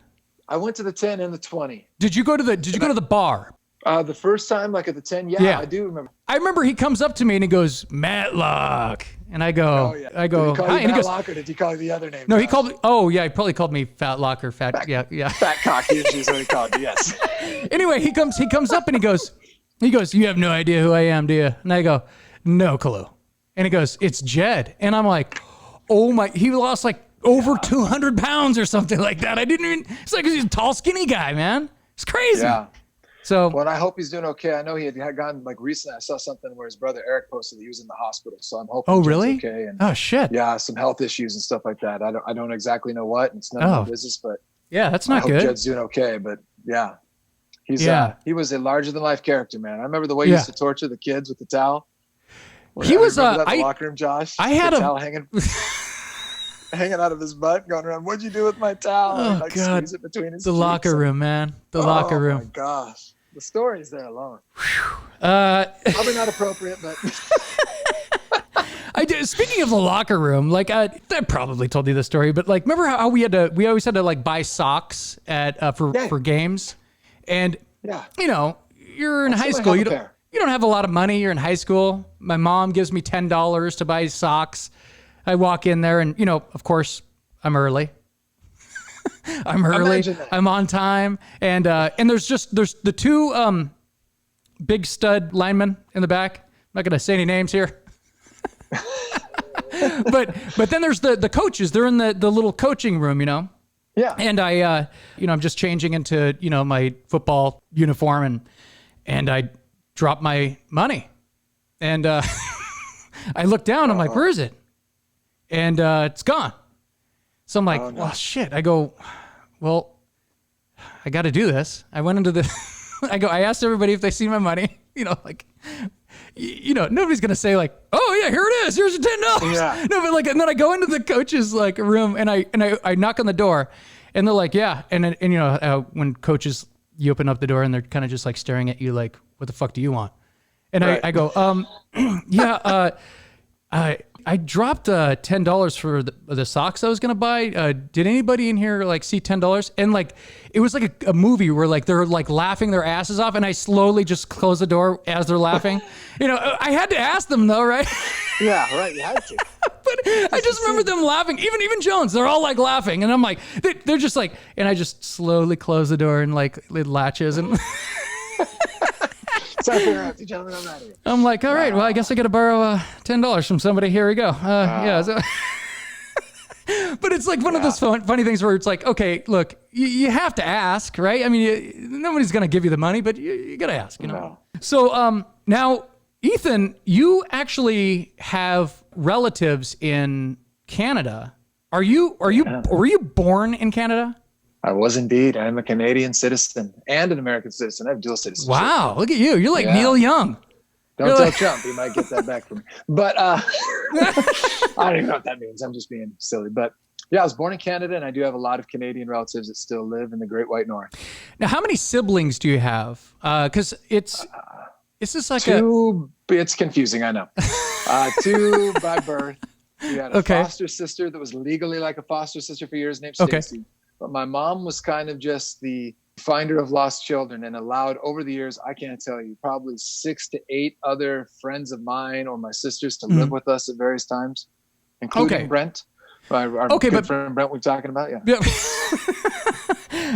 Speaker 3: I went to the 10 and the 20.
Speaker 2: Did you go to the bar?
Speaker 3: The first time, like at the 10, yeah, I do remember.
Speaker 2: I remember he comes up to me and he goes, Matlock. And I go,
Speaker 3: Did he call you Matlock, or did he call you the other name?
Speaker 2: No, he called me, he probably called me Fat Lock or Fat, yeah.
Speaker 3: Fat Cock usually is what he called you, yes.
Speaker 2: Anyway, he comes up and he goes, you have no idea who I am, do you? And I go, no clue. And he goes, it's Jed. And I'm like, oh my, he lost like over 200 pounds or something like that. It's like he's a tall, skinny guy, man. It's crazy.
Speaker 3: Yeah.
Speaker 2: So,
Speaker 3: well, I hope he's doing okay. I know he had gone like recently. I saw something where his brother Erik posted that he was in the hospital. So I'm hoping.
Speaker 2: Oh, really?
Speaker 3: He's okay. And,
Speaker 2: oh, shit.
Speaker 3: Yeah, some health issues and stuff like that. I don't exactly know what. And it's none of my business, but
Speaker 2: yeah, that's not good.
Speaker 3: I hope Jed's doing okay. But yeah, he was a larger than life character, man. I remember the way he used to torture the kids with the towel.
Speaker 2: He was
Speaker 3: in the locker room, Josh.
Speaker 2: I had a
Speaker 3: towel hanging out of his butt, going around. What'd you do with my towel?
Speaker 2: Oh,
Speaker 3: and,
Speaker 2: God.
Speaker 3: Squeeze it between his
Speaker 2: the locker room, man. The locker room.
Speaker 3: Oh my gosh. The stories there alone. Probably not appropriate, but
Speaker 2: I did. Speaking of the locker room, like I probably told you this story, but like, remember how we always had to like buy socks for games, and you're in high school, you don't have a lot of money. You're in high school. My mom gives me $10 to buy socks. I walk in there and, of course, I'm early. I'm early. I'm on time. And there's the two big stud linemen in the back. I'm not going to say any names here. but then there's the coaches. They're in the little coaching room, Yeah. And I'm just changing into, my football uniform and I drop my money. And I look down, I'm like, where is it? And it's gone. So I'm like, well, shit. I go, well, I got to do this. I went into I asked everybody if they see my money, nobody's going to say like, oh yeah, here it is. Here's your $10.
Speaker 3: Yeah.
Speaker 2: No, but and then I go into the coach's room and I knock on the door and they're like, yeah. And when coaches, you open up the door and they're kind of just staring at you like, what the fuck do you want? And right. I go, yeah, I dropped $10 for the socks I was gonna buy. Did anybody in here see $10? And it was like a movie where they're laughing their asses off, and I slowly just close the door as they're laughing. I had to ask them though, right?
Speaker 3: Yeah, right. You had to.
Speaker 2: But I just remember them laughing. Even Jones, they're all laughing, and I'm like, they're just and I just slowly close the door and it latches and.
Speaker 3: Sorry for interrupting, gentlemen. I'm out of here.
Speaker 2: I'm like, all right, well, I guess I got to borrow $10 from somebody. Here we go. Yeah. So but it's one of those funny things where it's okay, look, you have to ask, right? I mean, nobody's going to give you the money, but you got to ask,
Speaker 3: No.
Speaker 2: So now, Ethan, you actually have relatives in Canada. Were you born in Canada?
Speaker 3: I was indeed. I'm a Canadian citizen and an American citizen. I have dual citizenship.
Speaker 2: Wow, look at you. You're like Neil Young.
Speaker 3: Don't tell Trump. He might get that back from me. But I don't even know what that means. I'm just being silly. But yeah, I was born in Canada, and I do have a lot of Canadian relatives that still live in the Great White North.
Speaker 2: Now, how many siblings do you have? Because it's just
Speaker 3: two. It's confusing, I know. Two by birth. We had a foster sister that was legally a foster sister for years, named Stacy. But my mom was kind of just the finder of lost children and allowed over the years, I can't tell you, probably 6 to 8 other friends of mine or my sisters to live with us at various times, including Brent, our good friend Brent we're talking about. Yeah.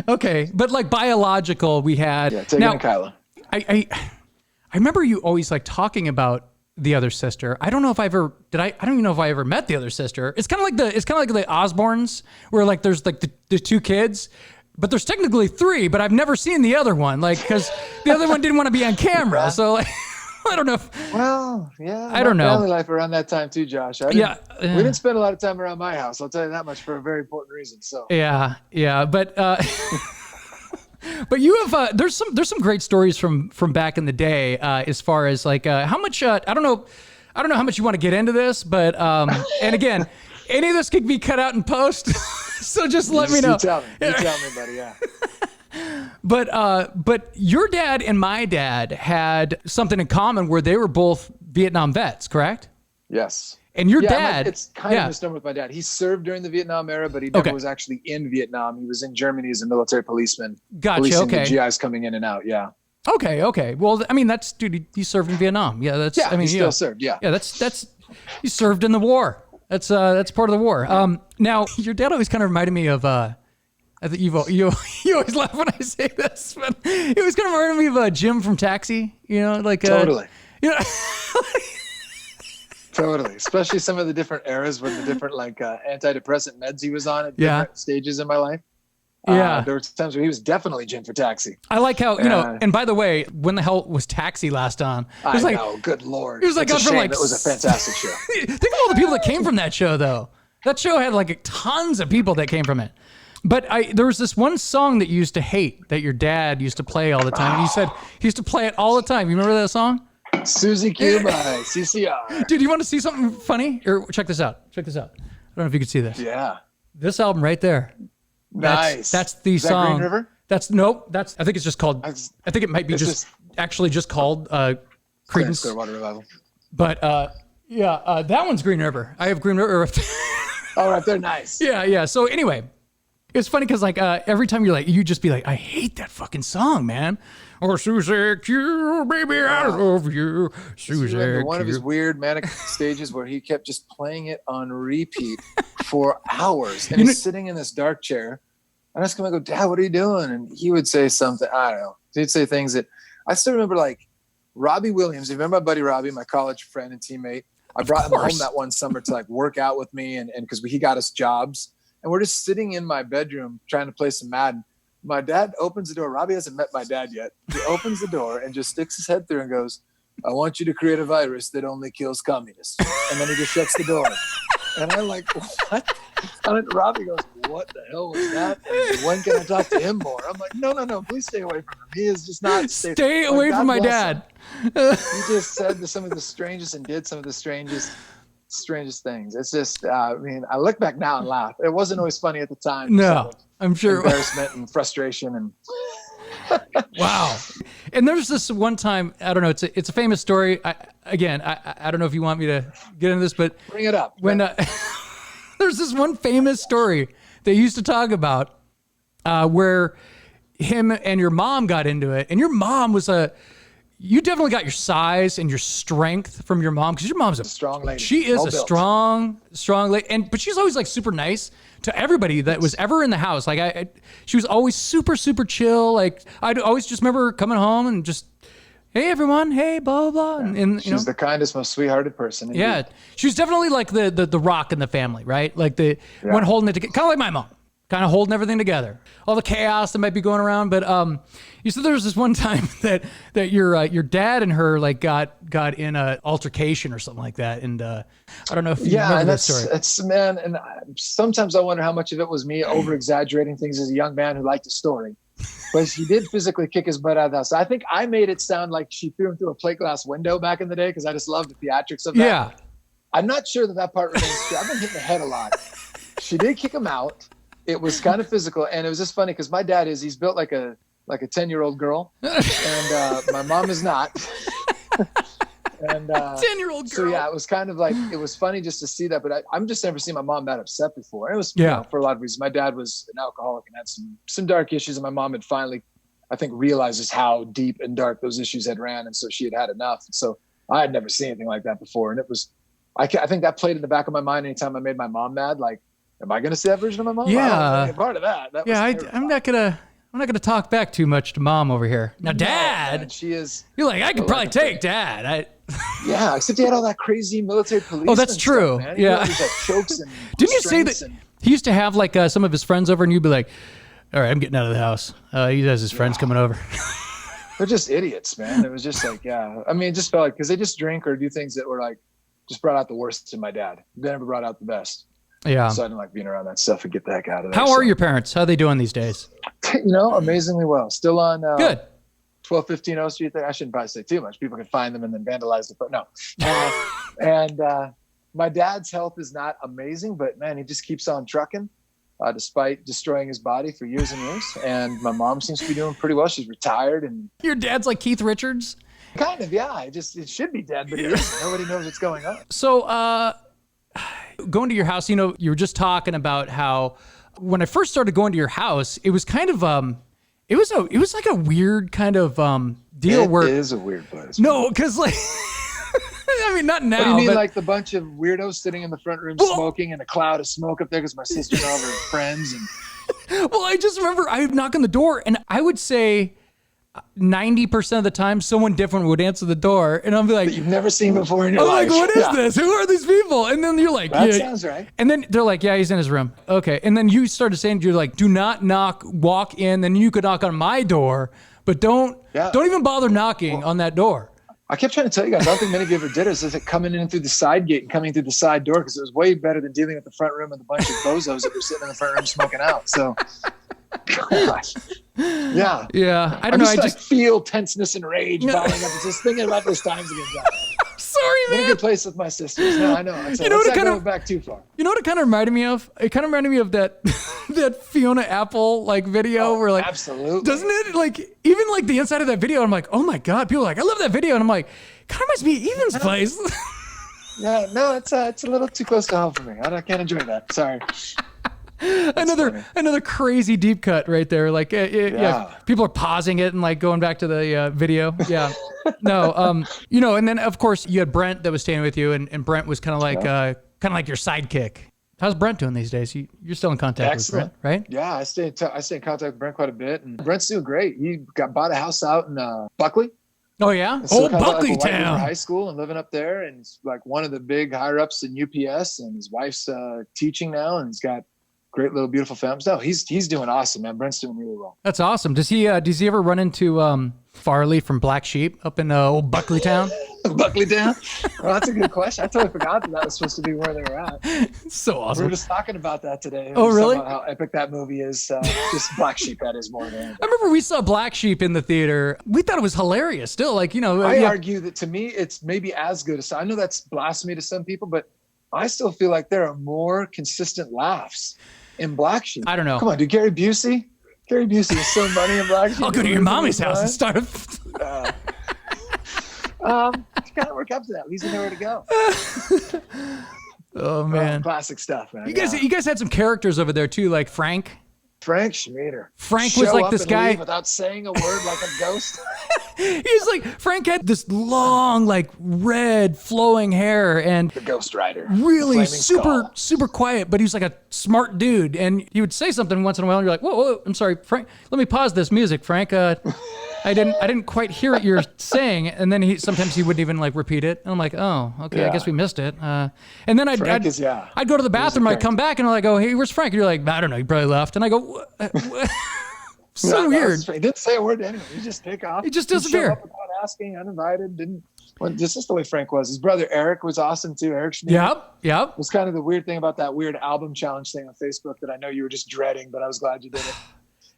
Speaker 2: Okay. But biological, we had.
Speaker 3: Yeah, Tegan and Kyla.
Speaker 2: I remember you always talking about the other sister. I don't know if I ever I don't even know if I ever met the other sister. It's kind of like the Osbournes, where there's the two kids, but there's technically 3, but I've never seen the other one, because the other one didn't want to be on camera. So I don't know.
Speaker 3: Well, yeah.
Speaker 2: I don't know.
Speaker 3: Family life around that time too, Josh. We didn't spend a lot of time around my house. I'll tell you that much for a very important reason. So
Speaker 2: yeah, but. But you have there's some great stories from back in the day as far as how much I don't know how much you want to get into this, but and again, any of this could be cut out in post, so just let me know.
Speaker 3: You tell me, buddy. Yeah.
Speaker 2: But your dad and my dad had something in common where they were both Vietnam vets, correct?
Speaker 3: Yes.
Speaker 2: And your dad...
Speaker 3: It's kind of misnomer with my dad. He served during the Vietnam era, but he never was actually in Vietnam. He was in Germany as a military policeman.
Speaker 2: Gotcha,
Speaker 3: policing the GIs coming in and out, yeah.
Speaker 2: Okay. Well, I mean, he served in Vietnam. Yeah, that's...
Speaker 3: Yeah,
Speaker 2: I mean,
Speaker 3: he still served, yeah.
Speaker 2: Yeah, that's... He served in the war. That's part of the war. Now, your dad always kind of reminded me of... I think you always laugh when I say this, but it was kind of reminding me of Jim from Taxi,
Speaker 3: Totally. Totally. Especially some of the different eras with the different antidepressant meds he was on at different stages in my life.
Speaker 2: Yeah.
Speaker 3: There were times where he was definitely Jim for Taxi.
Speaker 2: I like how, and by the way, when the hell was Taxi last on?
Speaker 3: I know, good Lord.
Speaker 2: It was
Speaker 3: It was a fantastic show.
Speaker 2: Think of all the people that came from that show, though. That show had tons of people that came from it. But there was this one song that you used to hate that your dad used to play all the time. And you said he used to play it all the time. You remember that song?
Speaker 3: Susie Q by CCR.
Speaker 2: Dude, you want to see something funny? Or check this out. I don't know if you can see this.
Speaker 3: Yeah.
Speaker 2: This album right there.
Speaker 3: Nice.
Speaker 2: That's the song.
Speaker 3: Green River?
Speaker 2: I think it's just called, I think it might be just called Creedence
Speaker 3: Clearwater Revival.
Speaker 2: But that one's Green River. I have Green River.
Speaker 3: Oh, right there. Nice.
Speaker 2: Yeah. So anyway, It's funny because like every time you're like, you just be like, I hate that fucking song, man. Or Susie Q, baby, I love you. Susie
Speaker 3: One of his weird manic stages where he kept just playing it on repeat for hours. And he's sitting in this dark chair. And I just come and go, Dad, what are you doing? And he would say something, I don't know. He'd say things that I still remember, like Robbie Williams. You remember my buddy Robbie, my college friend and teammate? I brought him home that one summer to like work out with me and because he got us jobs. And we're just sitting in my bedroom trying to play some Madden. My dad opens the door. Robbie hasn't met my dad yet. He opens the door and just sticks his head through and goes, I want you to create a virus that only kills communists. And then he just shuts the door. And I'm like, what? And Robbie goes, what the hell was that? And when can I talk to him more? I'm like, no, please stay away from him. He is just not.
Speaker 2: Stay away from my dad.
Speaker 3: He just said some of the strangest and did some of the strangest things. It's just, I mean, I look back now and laugh. It wasn't always funny at the time.
Speaker 2: No, I'm sure.
Speaker 3: Embarrassment and frustration and.
Speaker 2: Wow. And there's this one time, I don't know, it's a famous story. I don't know if you want me to get into this, but
Speaker 3: bring it up.
Speaker 2: When there's this one famous story they used to talk about where him and your mom got into it, and your mom was you definitely got your size and your strength from your mom because your mom's a
Speaker 3: strong lady.
Speaker 2: She is strong lady, but she's always like super nice to everybody that was ever in the house. Like she was always super, super chill. Like I'd always just remember her coming home and just, hey everyone, hey blah blah blah. And
Speaker 3: she's the kindest, most sweethearted person. Indeed. Yeah,
Speaker 2: she was definitely like the rock in the family, right? Like the one holding it together, kind of like my mom. Kind of holding everything together, all the chaos that might be going around. But you said there was this one time that your dad and her like got in an altercation or something like that, and I don't know if you remember that story.
Speaker 3: It's man, and sometimes I wonder how much of it was me over exaggerating things as a young man who liked a story. But he did physically kick his butt out of the house. I think I made it sound like she threw him through a plate glass window back in the day because I just loved the theatrics of that.
Speaker 2: Yeah,
Speaker 3: I'm not sure that part remains true. I've been hitting the head a lot. She did kick him out. It was kind of physical, and it was just funny because my dad he's built like a 10-year-old girl, and my mom is not. And
Speaker 2: 10-year-old girl.
Speaker 3: So yeah, it was kind of like it was funny just to see that, but I'm just never seen my mom that upset before. And it was for a lot of reasons. My dad was an alcoholic and had some dark issues, and my mom had finally, I think, realizes how deep and dark those issues had ran, and so she had enough. And so I had never seen anything like that before, and it was, I think that played in the back of my mind anytime I made my mom mad, like. Am I going to see that version of my mom?
Speaker 2: Yeah,
Speaker 3: part of that.
Speaker 2: I'm not gonna talk back too much to mom over here. Now, Dad,
Speaker 3: man, she is.
Speaker 2: You're like I could probably take Dad.
Speaker 3: Yeah, except he had all that crazy military police.
Speaker 2: Oh, that's true.
Speaker 3: Stuff, man.
Speaker 2: Yeah,
Speaker 3: chokes and.
Speaker 2: Didn't you say that he used to have like some of his friends over, and you'd be like, "All right, I'm getting out of the house." He has his friends coming over.
Speaker 3: They're just idiots, man. It was just like, I mean, it just felt like because they just drink or do things that were like, just brought out the worst in my dad. They never brought out the best.
Speaker 2: Yeah.
Speaker 3: So I didn't like being around that stuff and get the heck out of there.
Speaker 2: How are your parents? How are they doing these days?
Speaker 3: Amazingly well. Still on
Speaker 2: good.
Speaker 3: 1215 O Street there. I shouldn't probably say too much. People can find them and then vandalize the no. And my dad's health is not amazing, but man, he just keeps on trucking despite destroying his body for years and years. And my mom seems to be doing pretty well. She's retired. And
Speaker 2: your dad's like Keith Richards?
Speaker 3: Kind of, yeah. It should be dead, but he isn't. Nobody knows what's going on.
Speaker 2: So, going to your house, you were just talking about how when I first started going to your house, it was kind of it was like a weird kind of deal where
Speaker 3: it is a weird place.
Speaker 2: No, because like I mean not now.
Speaker 3: What do you mean, like the bunch of weirdos sitting in the front room smoking and a cloud of smoke up there because my sister and all her friends and
Speaker 2: well, I just remember I would knock on the door and I would say 90% of the time someone different would answer the door and I'll be like,
Speaker 3: that you've never seen before in your life.
Speaker 2: I'm like, what is this? Who are these people? And then you're like,
Speaker 3: that sounds right.
Speaker 2: And then they're like, yeah, he's in his room. Okay. And then you started saying, you're like, do not knock, walk in. Then you could knock on my door, but don't even bother knocking on that door.
Speaker 3: I kept trying to tell you guys, I don't think many of you ever did it. Is it coming in through the side gate and coming through the side door? Because it was way better than dealing with the front room with a bunch of bozos that were sitting in the front room smoking out. So, gosh. Yeah.
Speaker 2: Yeah. I don't know. I just
Speaker 3: feel tenseness and rage boiling up. Just thinking about those times again.
Speaker 2: Sorry, man.
Speaker 3: I'm in a good place with my sisters. No, I know.
Speaker 2: You know what it kind of
Speaker 3: back too far.
Speaker 2: You know what it kind of reminded me of? It kind of reminded me of that that Fiona Apple like video where like
Speaker 3: absolutely
Speaker 2: doesn't it like even like the inside of that video? I'm like, oh my god, people are like I love that video, and I'm like, kind of reminds me of Ethan's place.
Speaker 3: Yeah, no, it's a little too close to home for me. I can't enjoy that. Sorry.
Speaker 2: Another crazy deep cut right there. Like, yeah, people are pausing it and like going back to the video. Yeah, no, and then of course you had Brent that was staying with you, and Brent was kind of like your sidekick. How's Brent doing these days? You're still in contact with Brent, right?
Speaker 3: Yeah, I stay in contact with Brent quite a bit, and Brent's doing great. He bought a house out in Buckley.
Speaker 2: Oh yeah, Buckley
Speaker 3: like
Speaker 2: town.
Speaker 3: High school and living up there, and he's like one of the big higher ups in UPS, and his wife's teaching now, and he's got great little beautiful families. No, he's doing awesome, man. Brent's doing really well.
Speaker 2: That's awesome. Does he ever run into Farley from Black Sheep up in old Buckley town?
Speaker 3: Buckley town? Well, that's a good question. I totally forgot that was supposed to be where they were at.
Speaker 2: So awesome.
Speaker 3: We were just talking about that today.
Speaker 2: Oh, really?
Speaker 3: How epic that movie is. Just Black Sheep, that is more than anything.
Speaker 2: I remember we saw Black Sheep in the theater. We thought it was hilarious. Still, like,
Speaker 3: I argue that to me, it's maybe as good as. I know that's blasphemy to some people, but I still feel like there are more consistent laughs in Black Sheep.
Speaker 2: I don't know.
Speaker 3: Come on, dude. Gary Busey is so funny in Black Sheep.
Speaker 2: I'll go to your mommy's house and start
Speaker 3: kind of work up to that. At least you know where to go.
Speaker 2: Oh man,
Speaker 3: classic stuff, man.
Speaker 2: You guys had some characters over there too, like Frank
Speaker 3: Schmieder.
Speaker 2: Frank was like this guy
Speaker 3: without saying a word, like a ghost.
Speaker 2: He's like, Frank had this long, like red flowing hair and
Speaker 3: the Ghost Rider.
Speaker 2: Really super quiet, but he was like a smart dude. And he would say something once in a while and you're like, whoa, I'm sorry, Frank, let me pause this music, Frank. I didn't quite hear what you're saying. And then sometimes he wouldn't even like repeat it. And I'm like, oh, okay, yeah. I guess we missed it. And then I'd go to the bathroom, I'd come back and I'm like, oh, hey, where's Frank? And you're like, I don't know, he probably left. And I go, so weird.
Speaker 3: He didn't say a word to anyone. He just take off.
Speaker 2: He just disappeared.
Speaker 3: Without asking, uninvited. This is the way Frank was. His brother Erik was awesome too. Erik Schmieder.
Speaker 2: Yep.
Speaker 3: It was kind of the weird thing about that weird album challenge thing on Facebook that I know you were just dreading, but I was glad you did it.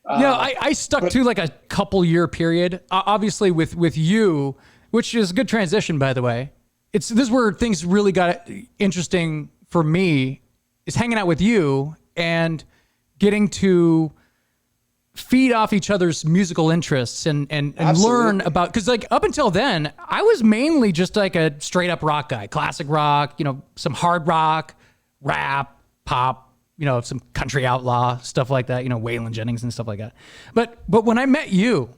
Speaker 2: I stuck to like a couple year period. Obviously with you, which is a good transition, by the way. This is where things really got interesting for me, is hanging out with you and getting to feed off each other's musical interests and learn about, because like up until then, I was mainly just like a straight up rock guy, classic rock, some hard rock, rap, pop, some country outlaw, stuff like that, Waylon Jennings and stuff like that. But when I met you,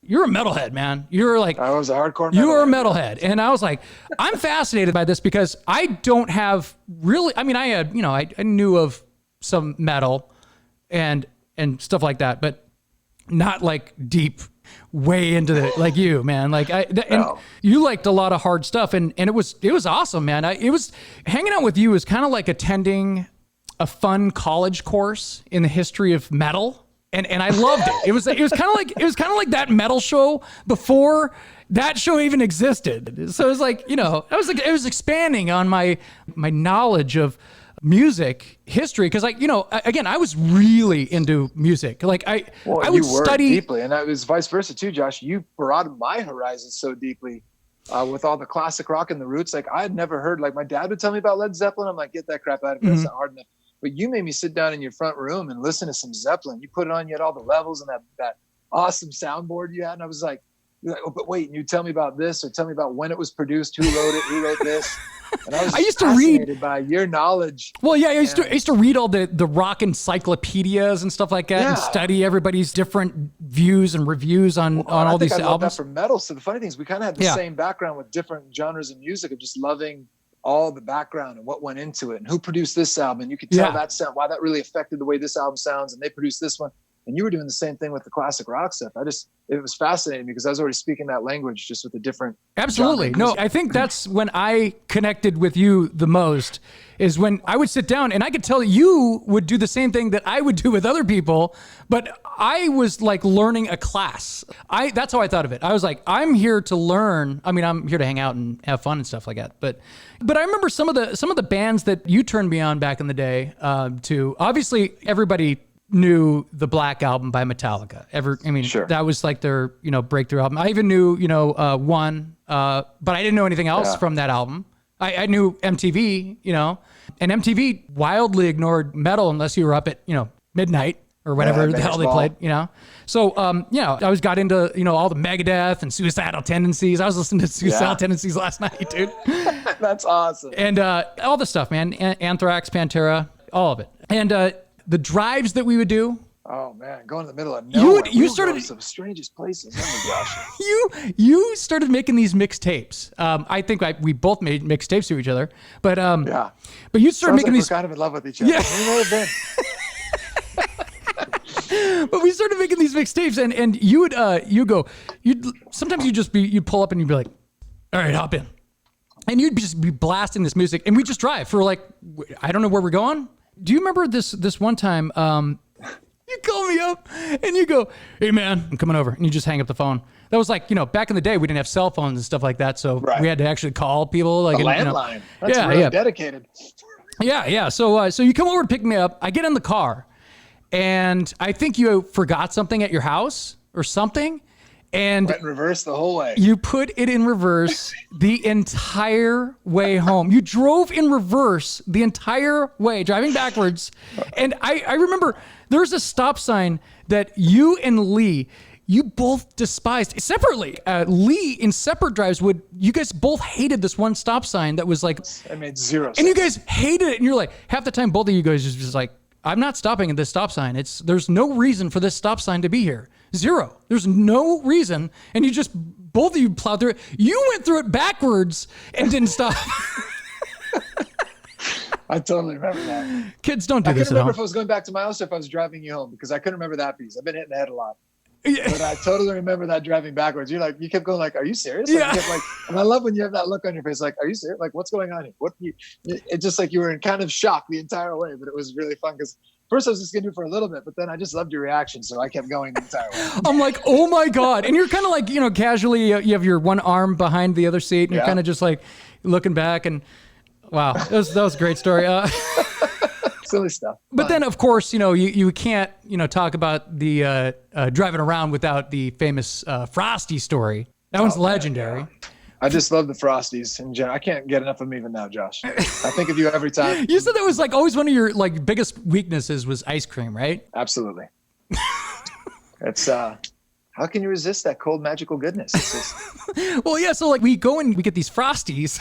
Speaker 2: you're a metalhead, man. You're like,
Speaker 3: I was a hardcore metalhead.
Speaker 2: You were a metalhead. And I was like, I'm fascinated by this because I don't have really, I mean, I had, I knew of some metal and stuff like that, but not like deep way into the, like you, man. Like and you liked a lot of hard stuff and it was awesome, man. It was hanging out with you was kind of like attending a fun college course in the history of metal. And I loved it. It was kind of like that metal show before that show even existed. So it was like, it was expanding on my knowledge of music history. Cause again, I was really into music. Like I would study
Speaker 3: deeply, and it was vice versa too, Josh. You broadened my horizons so deeply with all the classic rock and the roots. Like I had never heard, like my dad would tell me about Led Zeppelin. I'm like, get that crap out of here. That's not hard enough. But you made me sit down in your front room and listen to some Zeppelin. You put it on, you had all the levels and that awesome soundboard you had. And I was like, oh, but wait, and you tell me about this or tell me about when it was produced, who wrote it, who wrote this. And I was fascinated by your knowledge.
Speaker 2: Well, yeah, I used to read all the rock encyclopedias and stuff like that and study everybody's different views and reviews on all these albums. I love that
Speaker 3: for metal. So the funny thing is we kind of had the same background with different genres of music of just loving all the background and what went into it and who produced this album. And you could tell that sound, why that really affected the way this album sounds. And they produced this one. And you were doing the same thing with the classic rock stuff. It was fascinating because I was already speaking that language just with a different.
Speaker 2: Absolutely. No, I think that's when I connected with you the most is when I would sit down and I could tell you would do the same thing that I would do with other people, but I was like learning a class. That's how I thought of it. I was like, I'm here to learn. I mean, I'm here to hang out and have fun and stuff like that. But I remember some of the bands that you turned me on back in the day to. Obviously, everybody knew the Black Album by Metallica. Sure. That was like their, breakthrough album. I even knew, One, but I didn't know anything else from that album. I knew MTV, and MTV wildly ignored metal unless you were up at, midnight or whatever the hell they played, So, I got into, all the Megadeth and Suicidal Tendencies. I was listening to Suicidal Tendencies last night, dude.
Speaker 3: That's awesome.
Speaker 2: And all the stuff, man. Anthrax, Pantera, all of it. And the drives that we would do.
Speaker 3: Oh man, going in the middle of nowhere.
Speaker 2: You started
Speaker 3: some strangest places. Oh my gosh.
Speaker 2: you started making these mixtapes. I think we both made mixtapes to each other, but
Speaker 3: yeah.
Speaker 2: But you started making these.
Speaker 3: We're kind of in love with each other.
Speaker 2: Yeah.
Speaker 3: We may have been.
Speaker 2: But we started making these mixtapes, and you would sometimes you'd pull up and you'd be like, all right, hop in, and you'd just be blasting this music, and we just drive for like, I don't know where we're going. Do you remember this one time? You call me up and you go, hey man, I'm coming over, and you just hang up the phone. That was like, back in the day we didn't have cell phones and stuff like that, so we had to actually call people like
Speaker 3: a landline. That's really dedicated.
Speaker 2: Yeah. So you come over to pick me up. I get in the car. And I think you forgot something at your house or something. And
Speaker 3: went in reverse the whole way.
Speaker 2: You put it in reverse the entire way home. You drove in reverse the entire way, driving backwards. And I remember there's a stop sign that you and Lee, you both despised separately. Lee in separate drives you guys both hated this one stop sign that was like.
Speaker 3: It made zero sense.
Speaker 2: And you guys hated it. And you're like, half the time, both of you guys just like, I'm not stopping at this stop sign. There's no reason for this stop sign to be here. Zero. There's no reason. And you just, both of you plowed through it. You went through it backwards and didn't stop.
Speaker 3: I totally remember that.
Speaker 2: Kids don't do this at home.
Speaker 3: I couldn't remember if I was going back to my house or if I was driving you home, because I couldn't remember that piece. I've been hitting the head a lot. Yeah. But I totally remember that driving backwards. You kept going like, are you serious? Like,
Speaker 2: yeah.
Speaker 3: And I love when you have that look on your face, like, are you serious? Like, what's going on here? It's just like you were in kind of shock the entire way, but it was really fun because first I was just going to do it for a little bit, but then I just loved your reaction, so I kept going the entire way. I'm
Speaker 2: like, oh my God. And you're kind of like, casually, you have your one arm behind the other seat, and you're kind of just like looking back, and wow, that was a great story.
Speaker 3: Silly stuff.
Speaker 2: But then, of course, you can't, talk about the driving around without the famous Frosty story. That one's legendary.
Speaker 3: Man, yeah. I just love the Frosties in general. I can't get enough of them even now, Josh. I think of you every time.
Speaker 2: You said that was like always one of your like biggest weaknesses was ice cream, right?
Speaker 3: Absolutely. It's how can you resist that cold magical goodness?
Speaker 2: Well, yeah. So like we go and we get these Frosties.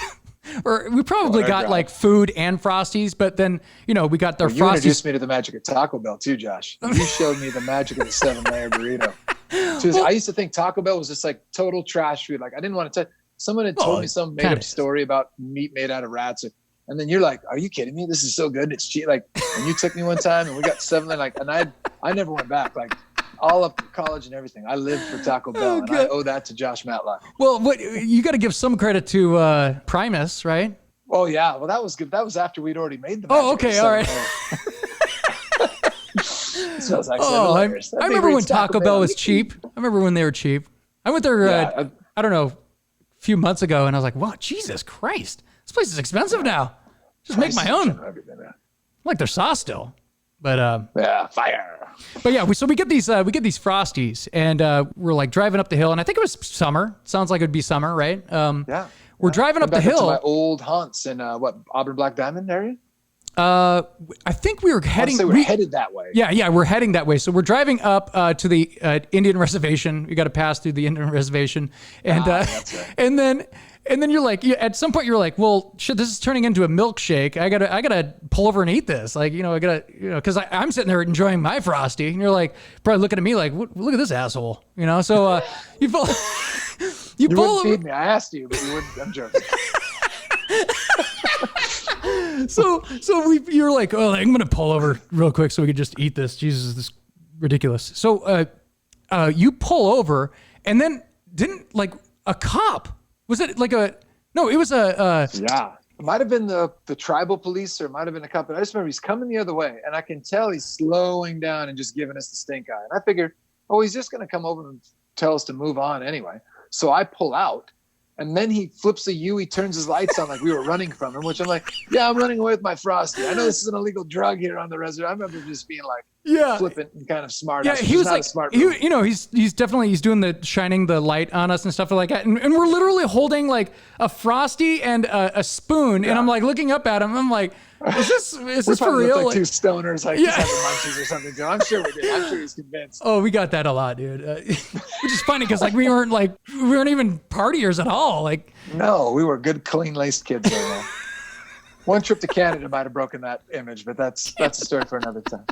Speaker 2: Or we probably got like food and Frosties, but then, we got their Frosties. You
Speaker 3: introduced me to the magic of Taco Bell too, Josh. You showed me the magic of the 7-layer burrito. I used to think Taco Bell was just like total trash food. Like I didn't want to someone had told me some made up story about meat made out of rats. And then you're like, are you kidding me? This is so good. It's cheap. Like, and you took me one time and we got 7-layer, and I never went back. Like, all up to college and everything. I lived for Taco Bell, and I owe that to Josh Matlock.
Speaker 2: Well, you got to give some credit to Primus, right?
Speaker 3: Oh yeah, well that was good. That was after we'd already made the.
Speaker 2: Oh, okay, all right.
Speaker 3: Smells like
Speaker 2: I remember when Taco Bell was cheap. I remember when they were cheap. I went there. I don't know, a few months ago, and I was like, "Wow, Jesus Christ, this place is expensive now. Just make my own." I like their sauce still, but
Speaker 3: fire.
Speaker 2: But yeah, we get these Frosties, and we're like driving up the hill, and I think it was summer. Sounds like it would be summer, right? We're driving up the hill.
Speaker 3: To my old haunts in Auburn Black Diamond area.
Speaker 2: I think we were heading.
Speaker 3: We're headed that way.
Speaker 2: Yeah, we're heading that way. So we're driving up to the Indian reservation. We got to pass through the Indian reservation, and
Speaker 3: that's right.
Speaker 2: and then you're like, at some point you're like, well, shit, this is turning into a milkshake. I gotta pull over and eat this. Like, I gotta, because I'm sitting there enjoying my Frosty, and you're like, probably looking at me like, look at this asshole, So you pull. You pull over.
Speaker 3: Feed me. I asked you, but you wouldn't. I'm joking.
Speaker 2: So you're like, oh, I'm gonna pull over real quick so we could just eat this. Jesus, this is ridiculous. So you pull over, and then didn't like a cop. Was it like no, it was
Speaker 3: yeah. It might have been the tribal police, or it might have been a cop. But I just remember he's coming the other way, and I can tell he's slowing down and just giving us the stink eye. And I figured, he's just gonna come over and tell us to move on anyway. So I pull out, and then he flips a U. He turns his lights on like we were running from him, which I'm like, yeah, I'm running away with my Frosty. I know this is an illegal drug here on the reservation. I remember just being like, flippant and kind of smart.
Speaker 2: Yeah, he was like, he's definitely shining the light on us and stuff like that. And we're literally holding like a Frosty and a spoon, and I'm like looking up at him. I'm like, is this for real?
Speaker 3: Like two stoners, like just having munchies or something. I'm sure we did. I'm sure he's convinced.
Speaker 2: Oh, we got that a lot, dude. Which is funny because like we weren't even partiers at all. Like,
Speaker 3: no, we were good, clean-laced kids. One trip to Canada might have broken that image, but that's a story for another time.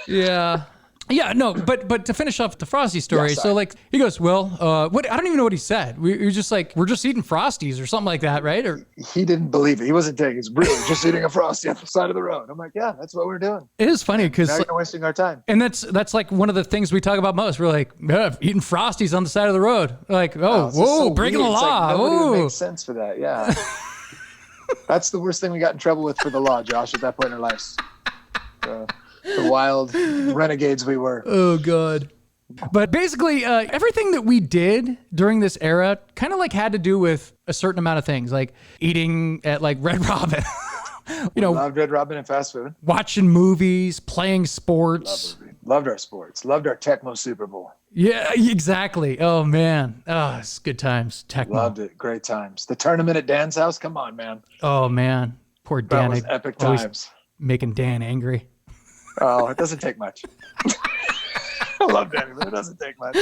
Speaker 2: Yeah. Yeah, no, but to finish off the Frosty story,
Speaker 3: Yeah,
Speaker 2: so like he goes, well, what? I don't even know what he said. We were just like, we're just eating Frosties or something like that, right? Or
Speaker 3: He didn't believe it. He wasn't taking it. He's really just eating a Frosty on the side of the road. I'm like, yeah, that's what we're doing.
Speaker 2: it is funny because,
Speaker 3: Now you're wasting our time.
Speaker 2: and that's like one of the things we talk about most. We're like, yeah, eating Frosties on the side of the road. Like, oh,
Speaker 3: It's just
Speaker 2: whoa,
Speaker 3: so
Speaker 2: breaking the
Speaker 3: weird. It's like
Speaker 2: law.
Speaker 3: nobody would
Speaker 2: Whoa.
Speaker 3: make sense for that. Yeah. That's the worst thing we got in trouble with for the law, Josh, at that point in our lives. The wild renegades we were.
Speaker 2: Oh God. But basically, everything that we did during this era kind of like had to do with a certain amount of things, like eating at like Red Robin,
Speaker 3: Loved Red Robin and fast food.
Speaker 2: watching movies, playing sports.
Speaker 3: Loved our sports. Loved our Tecmo Super Bowl.
Speaker 2: Yeah, exactly. Oh man. Oh, it's good times. Tecmo.
Speaker 3: Loved it. Great times. The tournament at Dan's house. Come on, man.
Speaker 2: Oh man. Poor
Speaker 3: That
Speaker 2: Dan.
Speaker 3: was epic
Speaker 2: Always
Speaker 3: times.
Speaker 2: making Dan angry.
Speaker 3: Oh, it doesn't take much. I love Danny, but it doesn't take much.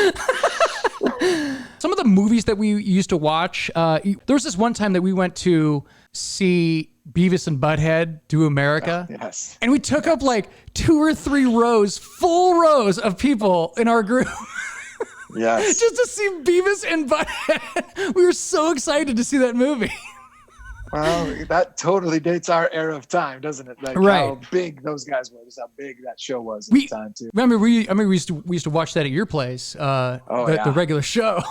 Speaker 2: Some of the movies that we used to watch, there was this one time that we went to see Beavis and Butthead do America.
Speaker 3: Yes.
Speaker 2: And we took up like 2 or 3 rows, full rows of people in our group
Speaker 3: Yes.
Speaker 2: just to see Beavis and Butthead. We were so excited to see that movie.
Speaker 3: Well, that totally dates our era of time, doesn't it? Like
Speaker 2: Right.
Speaker 3: how big those guys were, just how big that show was at
Speaker 2: We-
Speaker 3: the time too.
Speaker 2: Remember, we used to watch that at your place, the
Speaker 3: yeah.
Speaker 2: regular show.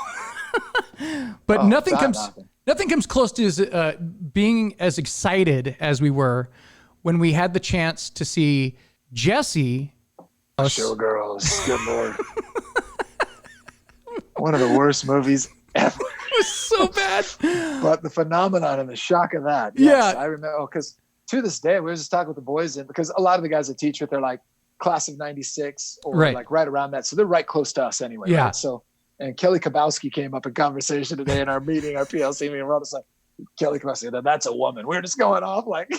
Speaker 2: But
Speaker 3: Oh,
Speaker 2: nothing
Speaker 3: that
Speaker 2: comes close to being as excited as we were when we had the chance to see Jesse.
Speaker 3: Showgirls, good lord. One of the worst movies ever.
Speaker 2: It was so bad.
Speaker 3: But the phenomenon and the shock of that. Yes,
Speaker 2: Yeah.
Speaker 3: I remember because to this day, we were just talking with the boys, and because a lot of the guys I teach with, they're like class of 96 or
Speaker 2: Right.
Speaker 3: like right around that. So they're right close to us anyway.
Speaker 2: Yeah.
Speaker 3: Right? So, and Kelly Kabowski came up in conversation today in our meeting, our PLC meeting. We're all just like, Kelly Kabowski, that's a woman. We're just going off like,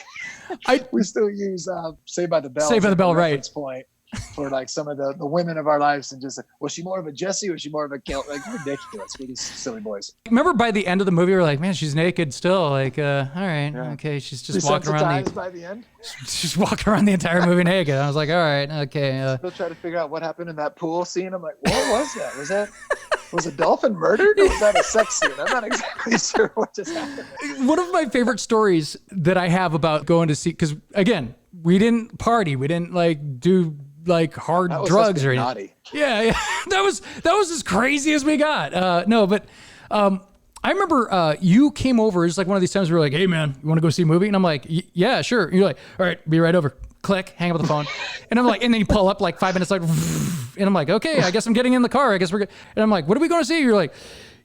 Speaker 3: we still use Saved by the Bell.
Speaker 2: Saved by the Bell, right.
Speaker 3: reference point for like some of the women of our lives, and just like, was she more of a Jessie or was she more of a Kelly? Like ridiculous. We're these silly boys.
Speaker 2: Remember by the end of the movie, we're like, man, she's naked still. Like, all right,
Speaker 3: Yeah.
Speaker 2: okay, she's just walking around
Speaker 3: Desensitized by the end.
Speaker 2: she's walking around the entire movie naked. I was like, all right, okay.
Speaker 3: Still trying to figure out what happened in that pool scene. I'm like, what was that? Was a dolphin murdered, or was that a sex scene? I'm not exactly sure what just happened.
Speaker 2: One of my favorite stories that I have about going to see, because again, we didn't party, we didn't like do like hard
Speaker 3: That was
Speaker 2: drugs
Speaker 3: us
Speaker 2: or
Speaker 3: being
Speaker 2: anything.
Speaker 3: naughty.
Speaker 2: Yeah, that was as crazy as we got. No, but I remember you came over. It's like one of these times we were like, hey man, you want to go see a movie? And I'm like, yeah, sure. And you're like, all right, be right over. Click, hang up the phone. And I'm like, and then you pull up like 5 minutes later, and I'm like, okay, I guess I'm getting in the car. I guess we're good. And I'm like, what are we going to see? You're like,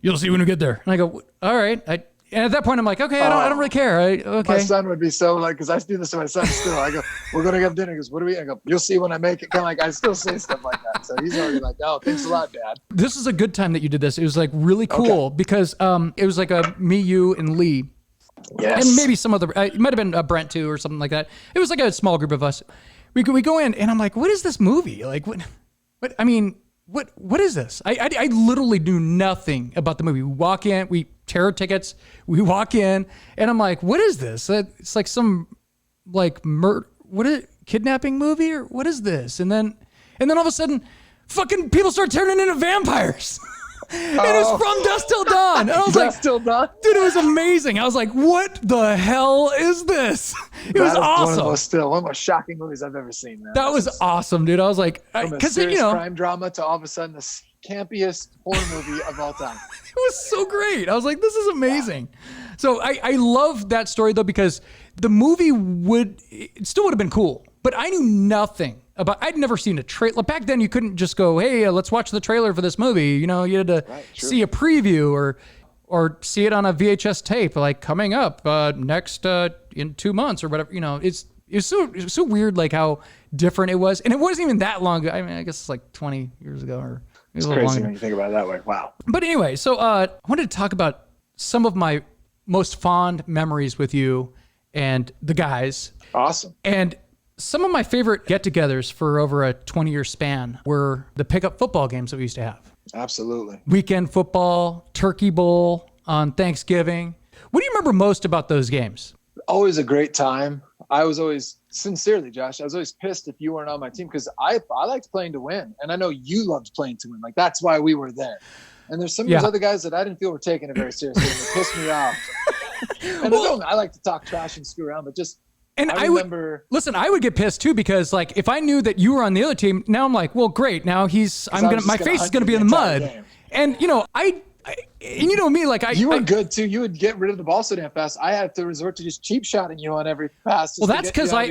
Speaker 2: you'll see when we get there. And I go, all right. And at that point, I'm like, okay, I don't really care.
Speaker 3: My
Speaker 2: Okay.
Speaker 3: son would be so like, because I do this to my son still. I go, we're going to have dinner. He goes, what do we? I go, you'll see when I make it. Kind of like, I still say stuff like that. So he's already like, oh, thanks a lot, Dad.
Speaker 2: This is a good time that you did this. It was like really cool because it was like me, you, and Lee.
Speaker 3: Yes.
Speaker 2: And maybe some other, it might have been Brent too or something like that. It was like a small group of us. We go in and I'm like, what is this movie? Like, what is this? I literally knew nothing about the movie. We walk in, we tear our tickets, we walk in, and I'm like, what is this? It's like some like kidnapping movie or what is this? And then all of a sudden, fucking people start turning into vampires. And it was From Dusk Till Dawn. And I was like,
Speaker 3: still done.
Speaker 2: dude, it was amazing. I was like, what the hell is this? It was awesome.
Speaker 3: One of the most shocking movies I've ever seen, man.
Speaker 2: That was awesome, dude. I was like,
Speaker 3: From a
Speaker 2: because
Speaker 3: serious crime drama to all of a sudden the campiest horror movie of all time.
Speaker 2: it was so great. I was like, this is amazing. So I love that story though, because the movie it still would have been cool, but I knew nothing about, I'd never seen a trailer. Back then you couldn't just go, hey, let's watch the trailer for this movie. You know, you had to see a preview or see it on a VHS tape, like coming up next in 2 months or whatever. You know, it was so weird, like how different it was. And it wasn't even that long ago. I mean, I guess it's like 20 years ago or
Speaker 3: It's
Speaker 2: a little
Speaker 3: crazy
Speaker 2: longer.
Speaker 3: when you think about it that way. Wow.
Speaker 2: But anyway, so I wanted to talk about some of my most fond memories with you and the guys.
Speaker 3: Awesome.
Speaker 2: And some of my favorite get-togethers for over a 20-year span were the pickup football games that we used to have.
Speaker 3: Absolutely.
Speaker 2: Weekend football, Turkey Bowl on Thanksgiving. What do you remember most about those games?
Speaker 3: Always a great time. I was always Sincerely, Josh, I was always pissed if you weren't on my team because I liked playing to win. And I know you loved playing to win. Like, that's why we were there. And there's some of those other guys that I didn't feel were taking it very seriously. And it pissed me off. And I like to talk trash and screw around, but just I remember.
Speaker 2: I would get pissed too because like if I knew that you were on the other team, now I'm like, well, great. Now my face is gonna be in the mud. Game. And you know, and you know me, like
Speaker 3: you were good too. You would get rid of the ball so damn fast. I had to resort to just cheap shotting you on every pass.
Speaker 2: Well, that's because I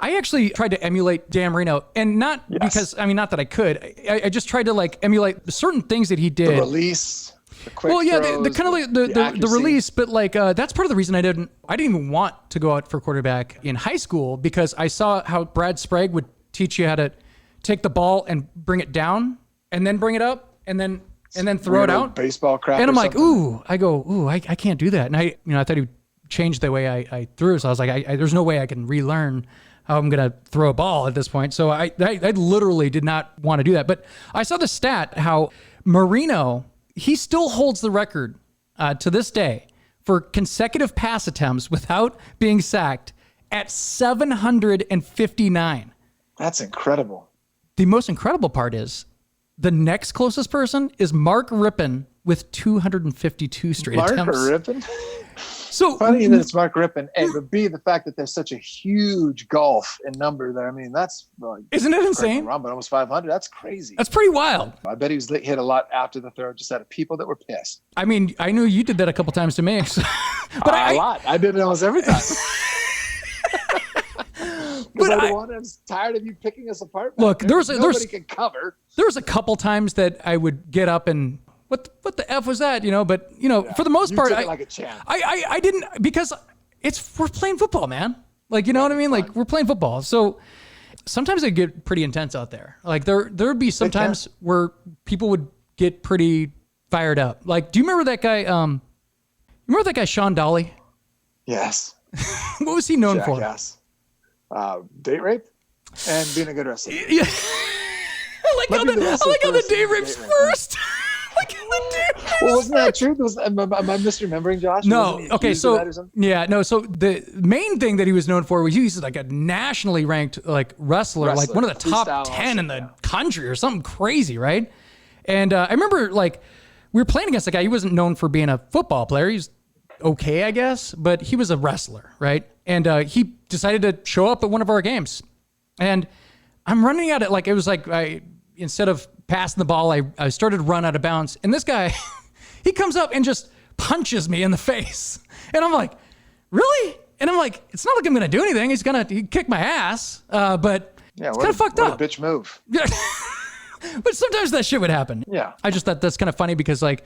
Speaker 2: actually tried to emulate Dan Marino, and not because not that I could. I just tried to like emulate certain things that he did.
Speaker 3: The release. The quick throws,
Speaker 2: the kind of like the release, but like that's part of the reason I didn't even want to go out for quarterback in high school because I saw how Brad Sprague would teach you how to take the ball and bring it down and then bring it up and then throw it out.
Speaker 3: Baseball crap.
Speaker 2: And I'm like, I can't do that. And I thought he would change the way I threw. So I was like, there's no way I can relearn how I'm going to throw a ball at this point. So I literally did not want to do that. But I saw the stat how Marino, he still holds the record to this day for consecutive pass attempts without being sacked at 759.
Speaker 3: That's incredible.
Speaker 2: The most incredible part is the next closest person is Mark Rippon with 252 straight attempts.
Speaker 3: Mark Rippon?
Speaker 2: So
Speaker 3: funny that it's Mark Rippon, A, but B, the fact that there's such a huge gulf in number there. I mean, that's like,
Speaker 2: isn't it insane?
Speaker 3: But almost 500. That's crazy.
Speaker 2: That's pretty wild.
Speaker 3: I bet he was hit a lot after the throw, just out of people that were pissed.
Speaker 2: I mean, I knew you did that a couple times to me,
Speaker 3: but a lot. I did it almost every time. But I was tired of you picking us apart.
Speaker 2: Look,
Speaker 3: nobody could cover.
Speaker 2: There was a couple times that I would get up and what the F was that, But for the most part,
Speaker 3: took it like a champ.
Speaker 2: I didn't because we're playing football, man. Like what I mean? Like we're playing football, so sometimes it get pretty intense out there. Like there would be some times where people would get pretty fired up. Like, do you remember that guy? Remember that guy Sean Dolly?
Speaker 3: Yes.
Speaker 2: What was he known for?
Speaker 3: Yes. Date rape and being a good wrestler.
Speaker 2: Yeah. I like how the date rape's first.
Speaker 3: Well, wasn't that true? Am I misremembering, Josh?
Speaker 2: No. Okay. So So the main thing that he was known for was he was like a nationally ranked like wrestler, like one of the top 10 in the country or something crazy, right? And I remember like we were playing against a guy. He wasn't known for being a football player. He's okay, I guess, but he was a wrestler, right? And he decided to show up at one of our games, and I'm running at it like it was like instead of passing the ball, I started to run out of bounds, and this guy, he comes up and just punches me in the face, and I'm like, really? And I'm like, it's not like I'm gonna do anything. He's gonna kick my ass, but it's kind of fucked up.
Speaker 3: What a bitch move.
Speaker 2: Yeah. But sometimes that shit would happen.
Speaker 3: Yeah.
Speaker 2: I just thought that's kind of funny because like,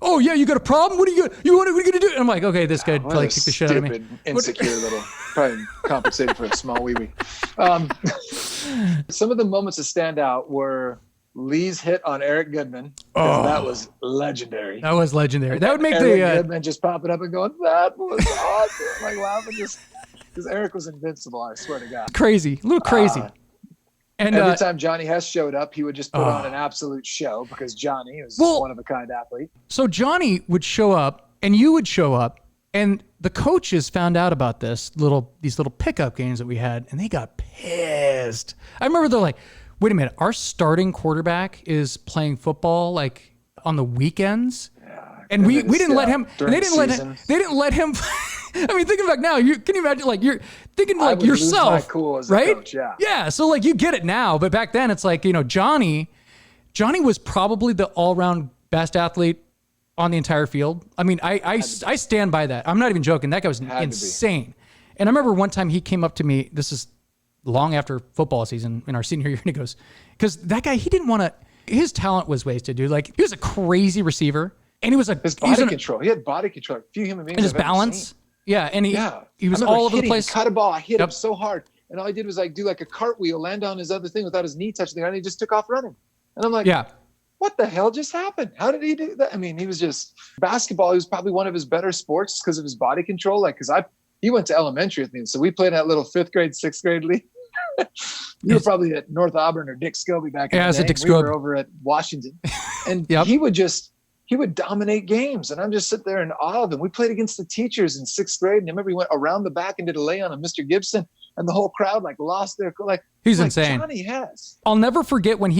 Speaker 2: oh yeah, you got a problem? What are you gonna do? And I'm like, okay, this guy probably kicked the shit out of me.
Speaker 3: Stupid, insecure little, probably compensated for a small wee-wee. Some of the moments that stand out were Lee's hit on Erik Goodman. Oh, that was legendary.
Speaker 2: That was legendary. That would make
Speaker 3: Erik Goodman just popping up and going, that was awesome. Like laughing just because Erik was invincible. I swear to God.
Speaker 2: Crazy, a little crazy.
Speaker 3: And every time Johnny Hess showed up, he would just put on an absolute show because Johnny was one of a kind athlete.
Speaker 2: So Johnny would show up and you would show up and the coaches found out about these little pickup games that we had and they got pissed. I remember they're like, wait a minute, our starting quarterback is playing football like on the weekends? Yeah, and we didn't let him, and they didn't let him I mean, thinking back now, can you imagine? Like you're thinking like yourself,
Speaker 3: lose my cool as a
Speaker 2: right?
Speaker 3: Coach, yeah.
Speaker 2: Yeah. So like you get it now, but back then it's like Johnny was probably the all-round best athlete on the entire field. I mean, I stand by that. I'm not even joking. That guy was insane. And I remember one time he came up to me. This is long after football season in our senior year, and he goes, because that guy he didn't want to. His talent was wasted, dude. Like he was a crazy receiver, and he was
Speaker 3: his body control. He had body control. Few human beings.
Speaker 2: And his balance. Yeah, and he was all over the place.
Speaker 3: Cut a ball. I hit him so hard, and all he did was like do like a cartwheel, land on his other thing without his knee touching the ground. And he just took off running, and I'm like, what the hell just happened? How did he do that? I mean, he was just basketball. He was probably one of his better sports because of his body control. Like, he went to elementary with me, so we played that little 5th grade, 6th grade league. You were probably at North Auburn or Dick Scobie back in the day.
Speaker 2: I was at Dick Scobie.
Speaker 3: We were over at Washington, and he would dominate games, and I'm just sitting there in awe of him. We played against the teachers in 6th grade, and I remember he went around the back and did a lay on Mr. Gibson. and the whole crowd like lost their like.
Speaker 2: He's
Speaker 3: like,
Speaker 2: insane.
Speaker 3: Johnny Hess.
Speaker 2: I'll never forget when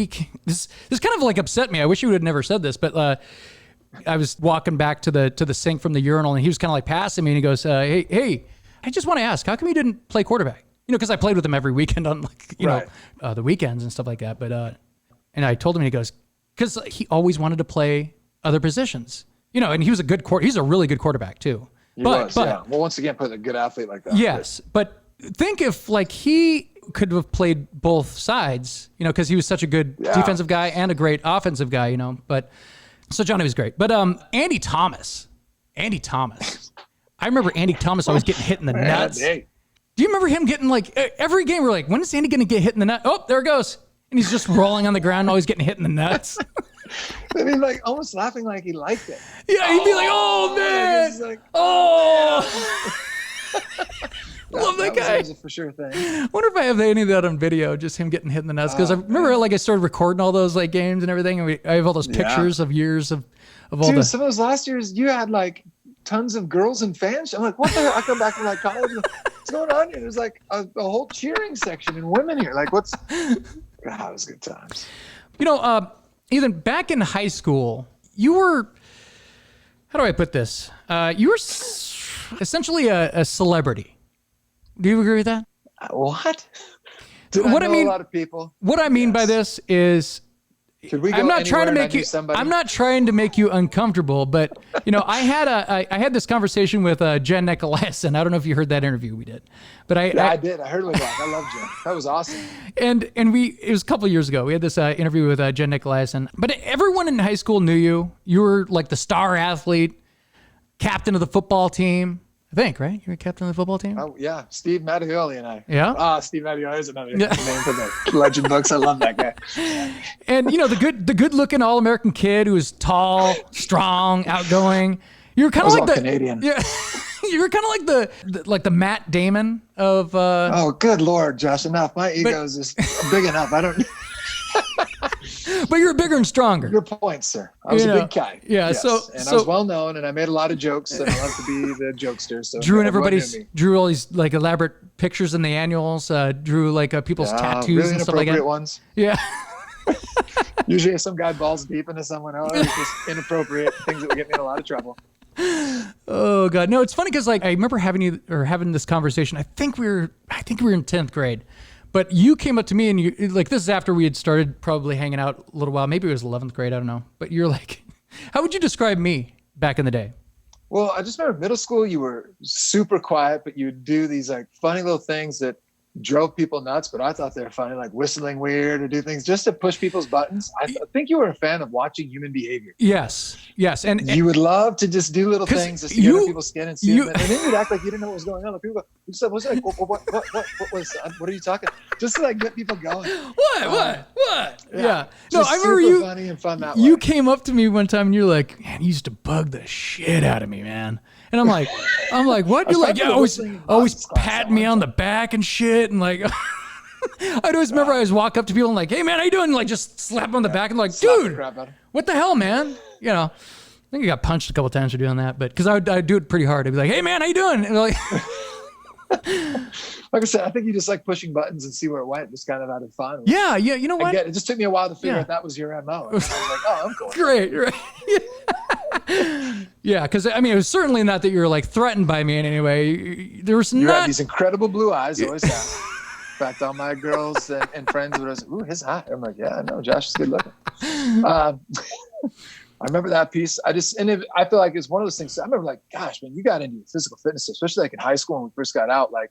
Speaker 2: this kind of like upset me. I wish you would have never said this, but I was walking back to the sink from the urinal, and he was kind of like passing me, and he goes, hey, I just want to ask, how come you didn't play quarterback? Because I played with him every weekend on like, the weekends and stuff like that. But, and I told him, and he goes, because he always wanted to play other positions, and he was he's a really good quarterback too. But
Speaker 3: Well, once again, put a good athlete like that.
Speaker 2: Yes. But think if like he could have played both sides, because he was such a good defensive guy and a great offensive guy, but so Johnny was great. But, Andy Thomas, I remember Andy Thomas always getting hit in the nuts.
Speaker 3: Hey.
Speaker 2: Do you remember him getting like every game? We're like, when is Andy going to get hit in the nuts? Oh, there it goes. And he's just rolling on the ground, always getting hit in the nuts.
Speaker 3: I mean, like almost laughing like he liked it.
Speaker 2: Yeah, he'd be like, "Oh man,
Speaker 3: like,
Speaker 2: love that guy."
Speaker 3: Was a for sure thing.
Speaker 2: I wonder if I have any of that on video, just him getting hit in the nuts. Because I remember, like, I started recording all those like games and everything, and I have all those pictures of years of all
Speaker 3: Dude,
Speaker 2: the.
Speaker 3: some of those last years, you had like tons of girls and fans. I'm like, what the hell? I come back from like college. What's going on here? There's like a whole cheering section and women here. Like, what's? God, it was good times.
Speaker 2: Ethan, back in high school, you were. How do I put this? You were essentially a celebrity. Do you agree with that?
Speaker 3: What?
Speaker 2: What I mean,
Speaker 3: a lot of people.
Speaker 2: What I mean by this is. I'm not trying to make you. I'm not trying to make you uncomfortable, but I had this conversation with Jen Nicolaisen. I don't know if you heard that interview we did, but
Speaker 3: I did. I heard it. I love Jen. That was awesome.
Speaker 2: And it was a couple of years ago. We had this interview with Jen Nicolaisen, but everyone in high school knew you. You were like the star athlete, captain of the football team. I think, right? You're a captain of the football team?
Speaker 3: Oh, yeah. Steve Mattioli and I.
Speaker 2: Yeah?
Speaker 3: Steve Mattioli is another name for the legend books. I love that guy.
Speaker 2: And, the good-looking All-American kid who was tall, strong, outgoing. You were kind of like the
Speaker 3: Canadian.
Speaker 2: Yeah. You were kind of like the Matt Damon of...
Speaker 3: oh, good Lord, Josh. Enough. My ego is just big enough. I don't...
Speaker 2: But you're bigger and stronger.
Speaker 3: Your point, sir. I was a big guy.
Speaker 2: Yeah.
Speaker 3: Yes. I was well known, and I made a lot of jokes, and I love to be the jokester. So
Speaker 2: drew all these like elaborate pictures in the annuals. Drew like people's tattoos
Speaker 3: really
Speaker 2: and stuff like that.
Speaker 3: Ones.
Speaker 2: Yeah.
Speaker 3: Usually, if some guy balls deep into someone, it's just inappropriate things that would get me in a lot of trouble.
Speaker 2: Oh God, no! It's funny because like I remember having this conversation. I think we were in 10th grade. But you came up to me and you like, this is after we had started probably hanging out a little while. Maybe it was 11th grade. I don't know. But you're like, how would you describe me back in the day?
Speaker 3: Well, I just remember middle school, you were super quiet, but you would do these like funny little things that drove people nuts. But I thought they were funny, like whistling weird or do things just to push people's buttons. I think you were a fan of watching human behavior.
Speaker 2: Yes. And
Speaker 3: you would love to just do little things just to get under people's skin and see them. And then you'd act like you didn't know what was going on. Like people go, you said, what's like, what are you talking? Just to like get people going.
Speaker 2: What? Yeah. No, I remember
Speaker 3: you. Funny and fun that way.
Speaker 2: You came up to me one time and you're like, man, you used to bug the shit out of me, man. And I'm like, what? You're like, yeah, always patting me on the back and shit. And like, I'd always remember I always walk up to people and like, hey man, how you doing? And like just slap them on the back and like, dude, what the hell, man? I think I got punched a couple times for doing that, but because I'd do it pretty hard. I'd be like, hey man, how you doing? And like,
Speaker 3: like I said, I think you just like pushing buttons and see where it went, just kind of out of fun.
Speaker 2: Yeah. You know what?
Speaker 3: It just took me a while to figure out that was your MO. And I was like, oh, I'm cool.
Speaker 2: Great. Right. Yeah, because I mean, it was certainly not that you were like threatened by me in any way. There was
Speaker 3: you had these incredible blue eyes, always have. In fact, all my girls and friends would say, ooh, his eye. I'm like, yeah, I know, Josh is good looking. I remember that piece. I feel like it's one of those things. I remember like, gosh, man, you got into physical fitness, especially like in high school when we first got out. Like,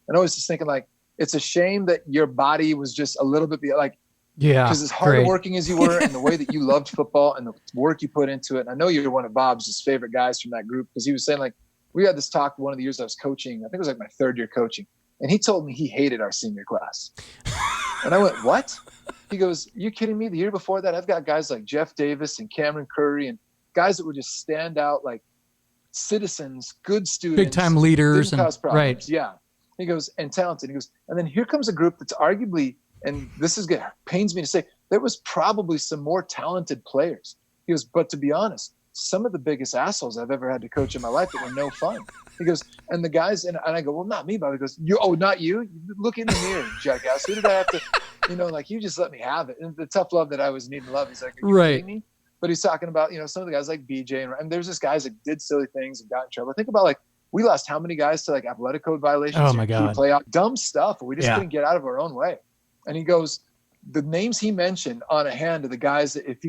Speaker 3: and I was just thinking like, it's a shame that your body was just a little bit like, because as hardworking as you were and the way that you loved football and the work you put into it. And I know you're one of Bob's favorite guys from that group because he was saying like, we had this talk one of the years I was coaching. I think it was like my third year coaching. And he told me he hated our senior class. And I went, what? He goes, you kidding me? The year before that, I've got guys like Jeff Davis and Cameron Curry and guys that would just stand out like citizens, good students.
Speaker 2: Big time leaders.
Speaker 3: Didn't cause problems. Yeah. He goes, and talented. He goes, and then here comes a group that's arguably, and this is pains me to say, there was probably some more talented players. He goes, but to be honest, some of the biggest assholes I've ever had to coach in my life that were no fun. He goes, and the guys, and I go, well, not me, Bob. He goes, not you? Look in the mirror, jackass. Who did I have to, you just let me have it. And the tough love that I was needing love, he's like, are you kidding me? But he's talking about, some of the guys like BJ, and there's just guys that did silly things and got in trouble. Think about, like, we lost how many guys to, like, athletic code violations?
Speaker 2: Oh, my God.
Speaker 3: Play out dumb stuff. We just couldn't get out of our own way. And he goes, the names he mentioned on a hand of the guys that if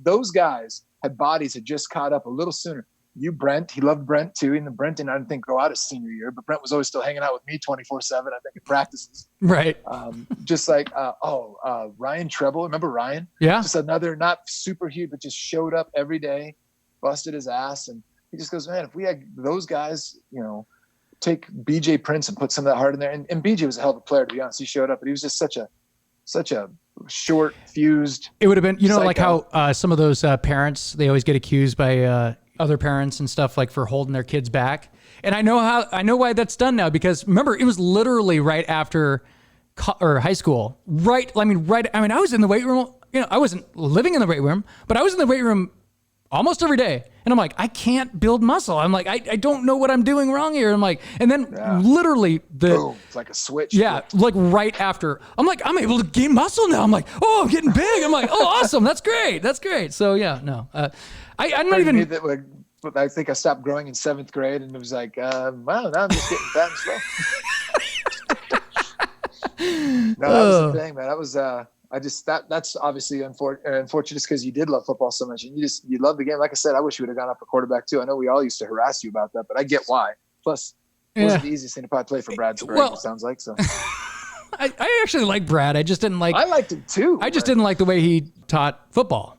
Speaker 3: those guys had bodies had just caught up a little sooner. Brent, he loved Brent too. And Brent didn't, I didn't think, go out his senior year, but Brent was always still hanging out with me 24/7, I think, at practices.
Speaker 2: Right.
Speaker 3: Just like, Ryan Treble. Remember Ryan?
Speaker 2: Yeah.
Speaker 3: Just another, not super huge, but just showed up every day, busted his ass. And he just goes, man, if we had those guys, take BJ Prince and put some of that heart in there. And BJ was a hell of a player, to be honest. He showed up, but he was just such a short fused.
Speaker 2: It would have been,
Speaker 3: psycho.
Speaker 2: like how some of those parents, they always get accused by other parents and stuff, like for holding their kids back. And I know why that's done now, because remember, it was literally right after high school. Right. I was in the weight room, I wasn't living in the weight room, but I was in the weight room almost every day. And I'm like, I can't build muscle. I'm like, I don't know what I'm doing wrong here. I'm like, and then literally
Speaker 3: boom, it's like a switch.
Speaker 2: Yeah. Like right after, I'm like, I'm able to gain muscle now. I'm like, oh, I'm getting big. I'm like, oh, awesome. That's great. That's great. So yeah, no, I'm not even.
Speaker 3: I think I stopped growing in 7th grade, and it was like, wow, now I'm just getting fat and slow. No, that was the thing, man. That was, that's obviously unfortunate because you did love football so much, and you love the game. Like I said, I wish you would have gone up for quarterback too. I know we all used to harass you about that, but I get why. Plus, it wasn't the easiest thing to probably play for Brad Sprague, it sounds like. So.
Speaker 2: I actually like Brad. I just didn't like.
Speaker 3: I liked him too.
Speaker 2: I just didn't like the way he taught football.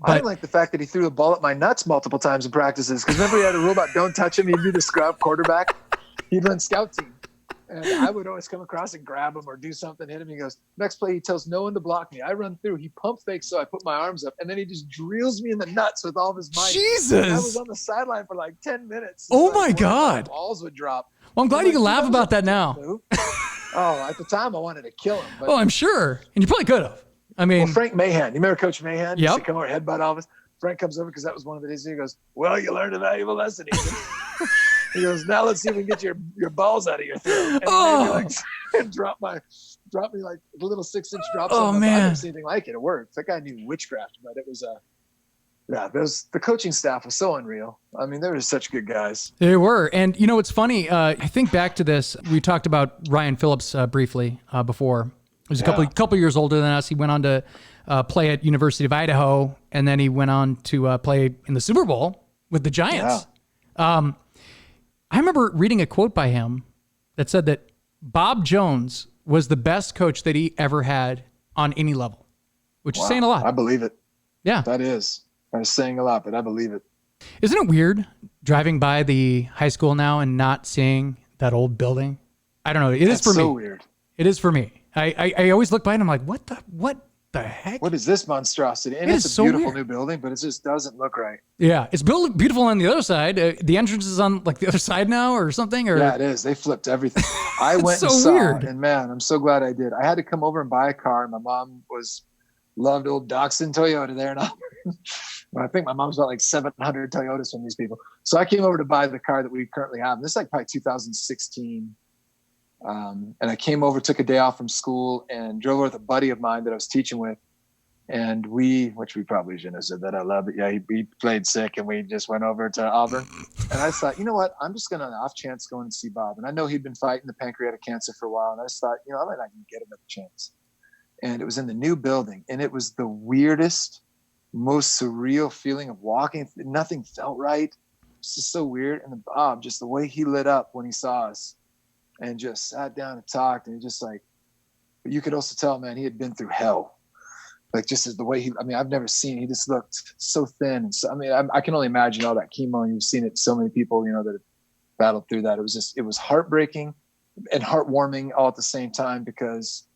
Speaker 3: I didn't like the fact that he threw the ball at my nuts multiple times in practices. Because remember, he had a rule about don't touch him. He'd be the scrub quarterback. He'd run scout team. And I would always come across and grab him or do something, hit him. He goes, next play, he tells no one to block me. I run through. He pump fakes, so I put my arms up. And then he just drills me in the nuts with all of his might.
Speaker 2: Jesus.
Speaker 3: And I was on the sideline for like 10 minutes.
Speaker 2: Oh, my God.
Speaker 3: Balls would drop.
Speaker 2: Well, I'm glad you can laugh about that now.
Speaker 3: At the time, I wanted to kill him. But
Speaker 2: I'm sure. And you probably could have. I mean,
Speaker 3: Frank Mahan. You remember Coach Mahan? He used to
Speaker 2: Yep.
Speaker 3: come over, headbutt all of us. Frank comes over because that was one of the days. He goes, well, you learned a valuable lesson. He goes, now let's see if we can get your balls out of your throat. And and drop me like a little 6-inch drop.
Speaker 2: Oh, man.
Speaker 3: I've never seen anything like it. It worked. That guy knew witchcraft, but it was the coaching staff was so unreal. I mean, they were such good guys.
Speaker 2: They were. And it's funny. I think back to this. We talked about Ryan Phillips briefly before. He was a couple years older than us. He went on to play at University of Idaho, and then he went on to play in the Super Bowl with the Giants. Yeah. I remember reading a quote by him that said that Bob Jones was the best coach that he ever had on any level, which is saying a lot.
Speaker 3: I believe it.
Speaker 2: Yeah.
Speaker 3: That is saying a lot, but I believe it.
Speaker 2: Isn't it weird driving by the high school now and not seeing that old building? I don't know. It is for me.
Speaker 3: So weird.
Speaker 2: It is for me. I always look by and I'm like, what the heck?
Speaker 3: What is this monstrosity? And it's a beautiful new building, but it just doesn't look right.
Speaker 2: Yeah, it's beautiful on the other side. The entrance is on like the other side now or something. Or
Speaker 3: yeah, it is. They flipped everything. I went
Speaker 2: so
Speaker 3: and saw,
Speaker 2: weird.
Speaker 3: And man, I'm so glad I did. I had to come over and buy a car. My mom loved old Dachshund Toyota there in Auburn. I think my mom's bought like 700 Toyotas from these people. So I came over to buy the car that we currently have. And this is like probably 2016. And I came over, took a day off from school, and drove over with a buddy of mine that I was teaching with. And which we probably shouldn't have said that out loud, but yeah, he played sick, and we just went over to Auburn. And I thought, you know what? I'm just going to, off chance, go and see Bob. And I know he'd been fighting the pancreatic cancer for a while. And I just thought, I might not even get another chance. And it was in the new building. And it was the weirdest, most surreal feeling of walking. Nothing felt right. It's just so weird. And then Bob, just the way he lit up when he saw us and just sat down and talked. And he just like, but you could also tell, man, he had been through hell. Like just as the way I've never seen, he just looked so thin. And so, I can only imagine all that chemo, and you've seen it, so many people, that have battled through that. It was heartbreaking and heartwarming all at the same time, because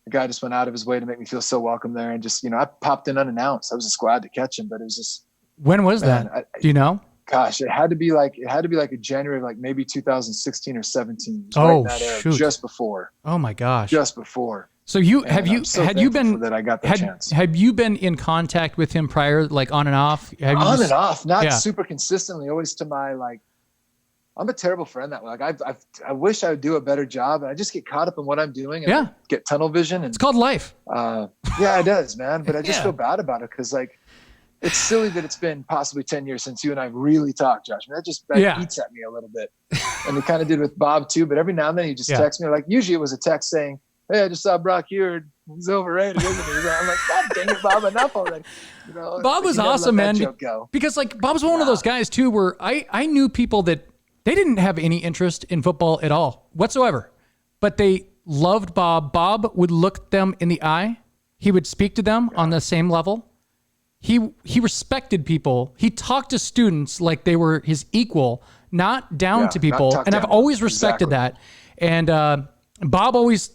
Speaker 3: the guy just went out of his way to make me feel so welcome there. And just, I popped in unannounced. I was a squad to catch him, but it was just.
Speaker 2: When was that? Do you know?
Speaker 3: Gosh, it had to be like a January of like maybe 2016 or 17.
Speaker 2: Oh,
Speaker 3: right in that era,
Speaker 2: shoot.
Speaker 3: just before.
Speaker 2: Oh my gosh.
Speaker 3: Just before.
Speaker 2: So you
Speaker 3: And
Speaker 2: have you
Speaker 3: I'm so
Speaker 2: had you
Speaker 3: thankful
Speaker 2: been
Speaker 3: that I got that chance.
Speaker 2: have you been in contact with him prior, like on and off? Have you
Speaker 3: On
Speaker 2: just-
Speaker 3: and off, not
Speaker 2: Yeah.
Speaker 3: super consistently. Always to my like. I'm a terrible friend that way. Like I wish I would do a better job, and I just get caught up in what I'm doing and
Speaker 2: Yeah.
Speaker 3: get tunnel vision. And
Speaker 2: It's called life.
Speaker 3: yeah, it does, man. But I just
Speaker 2: Yeah.
Speaker 3: feel bad about it because like it's silly that it's been possibly 10 years since you and I really talked, Josh. I mean, that eats at me a little bit, and it kind of did with Bob too. But every now and then he just texts me. Like usually it was a text saying, "Hey, I just saw Brock Huard. He's overrated, isn't he?" I'm like, God dang it, Bob, enough already. You know,
Speaker 2: Bob was awesome, man. Because like Bob's one of those guys too, where I knew people that they didn't have any interest in football at all whatsoever, but they loved Bob. Bob would look them in the eye. He would speak to them on the same level. He respected people. He talked to students like they were his equal, not down to people. And I've always respected that. And Bob always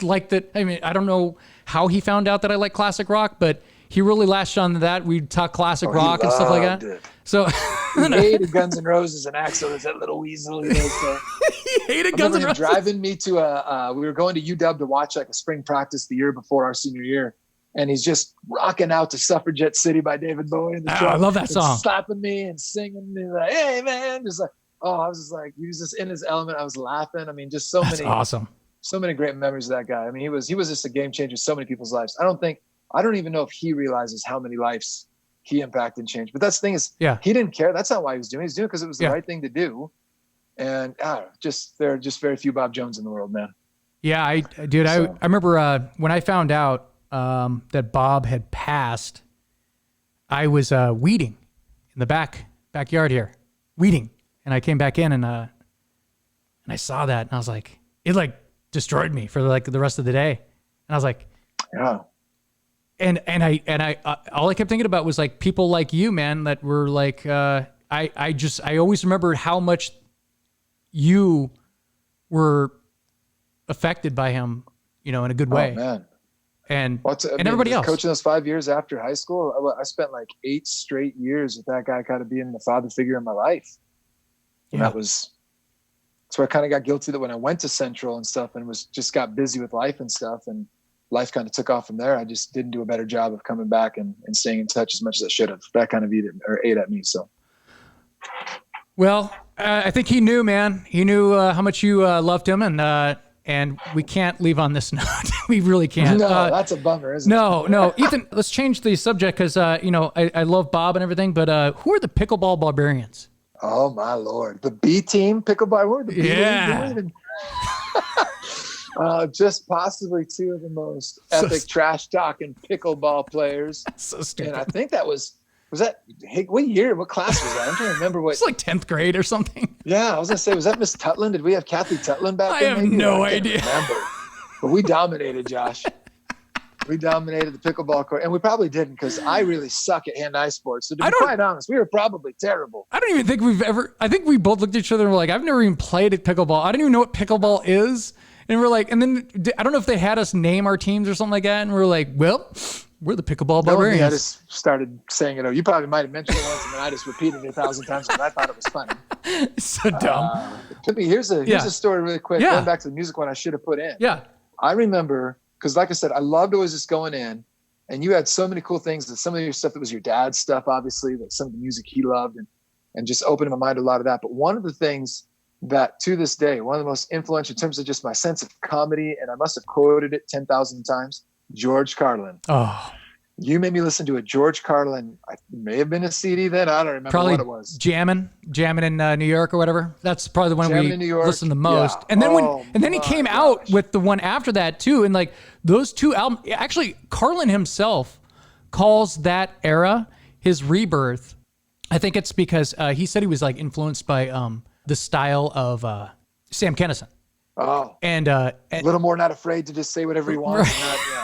Speaker 2: liked that. I mean, I don't know how he found out that I like classic rock, but he really latched on to that. We'd talk classic rock and stuff like that. So
Speaker 3: he hated Guns N' Roses and Axl was that little weasel. You know, so.
Speaker 2: He hated Guns N' Roses.
Speaker 3: Driving me to we were going to UW to watch like a spring practice the year before our senior year. And he's just rocking out to Suffragette City by David Bowie in the truck.
Speaker 2: I love that song.
Speaker 3: Slapping me and singing me like, "Hey man," just like, I was just like, he was just in his element. I was laughing. I mean, just
Speaker 2: That's awesome.
Speaker 3: So many great memories of that guy. I mean, he was just a game changer in so many people's lives. I don't even know if he realizes how many lives he impacted and changed. But that's the thing is, he didn't care. That's not why he was doing it. He was doing it because it was the right thing to do. And there are just very few Bob Jones in the world, man.
Speaker 2: Yeah, I remember when I found out that Bob had passed, I was weeding in the backyard here, weeding, and I came back in and I saw that and I was like, it like destroyed me for like the rest of the day, and I was like,
Speaker 3: yeah.
Speaker 2: And I all I kept thinking about was like people like you, man, that were like I always remembered how much you were affected by him, you know, in a good way.
Speaker 3: Oh, man.
Speaker 2: And everybody else.
Speaker 3: Coaching those 5 years after high school, I spent like 8 straight years with that guy kind of being the father figure in my life. And that's where I kind of got guilty that when I went to Central and stuff and just got busy with life and stuff, and life kind of took off from there. I just didn't do a better job of coming back and staying in touch as much as I should have. That kind of ate at me. So.
Speaker 2: Well, I think he knew, man. He knew how much you loved him, and we can't leave on this note. We really can't.
Speaker 3: No, that's a bummer, isn't it?
Speaker 2: No. Ethan, let's change the subject because, I love Bob and everything, but who are the Pickleball Barbarians?
Speaker 3: Oh, my Lord. The B team Pickleball? Who are the B team? Just possibly 2 of the most epic trash talking pickleball players.
Speaker 2: So stupid.
Speaker 3: And I think that was that, hey, what year, what class was that? I'm trying to remember what.
Speaker 2: It's like 10th grade or something.
Speaker 3: Yeah, I was going to say, was that Miss Tutland? Did we have Kathy Tutland back then?
Speaker 2: I have no idea.
Speaker 3: Remember. But we dominated, Josh. We dominated the pickleball court, and we probably didn't because I really suck at hand-eye sports. So to be quite honest, we were probably terrible.
Speaker 2: I don't even think I think we both looked at each other and were like, I've never even played at pickleball. I don't even know what pickleball is. And we're like, and then I don't know if they had us name our teams or something like that. And we're like, well, we're the Pickleball Barbarians.
Speaker 3: I just started saying it. You probably might have mentioned it once, and then I just repeated it 1,000 times because I thought it was funny.
Speaker 2: So dumb.
Speaker 3: Here's a story really quick.
Speaker 2: Yeah.
Speaker 3: Going back to the music one I should have put in.
Speaker 2: Yeah.
Speaker 3: I remember, because like I said, I loved always just going in, and you had so many cool things. That some of your stuff that was your dad's stuff, obviously, that some of the music he loved, and just opened my mind to a lot of that. But one of the things that to this day, one of the most influential in terms of just my sense of comedy, and I must have quoted it 10,000 times, George Carlin.
Speaker 2: Oh.
Speaker 3: You made me listen to a George Carlin. It may have been a CD then. I don't remember what it was.
Speaker 2: Jamming in New York or whatever. That's probably the one we listened the most. Yeah. And then he came out with the one after that too. And like those 2 albums, actually Carlin himself calls that era his rebirth. I think it's because he said he was like influenced by the style of Sam Kinison.
Speaker 3: Oh,
Speaker 2: and a
Speaker 3: little more not afraid to just say whatever he wants.
Speaker 2: Right. Right.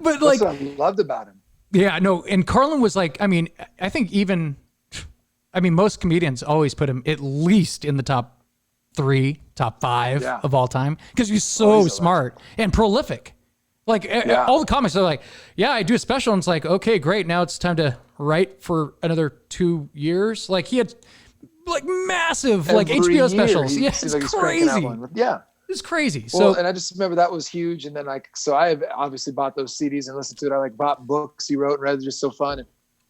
Speaker 2: But like,
Speaker 3: that's what I loved about him.
Speaker 2: Yeah, no. And Carlin was like, I think most comedians always put him at least in the top 3, top 5 of all time because he's so smart and prolific. Like all the comics are like, yeah, I do a special, and it's like, okay, great. Now it's time to write for another 2 years. Like he had like massive like HBO specials. Yeah, it's crazy. It's crazy.
Speaker 3: Well, and I just remember that was huge. And then so I obviously bought those CDs and listened to it. I bought books he wrote and read. It was just so fun.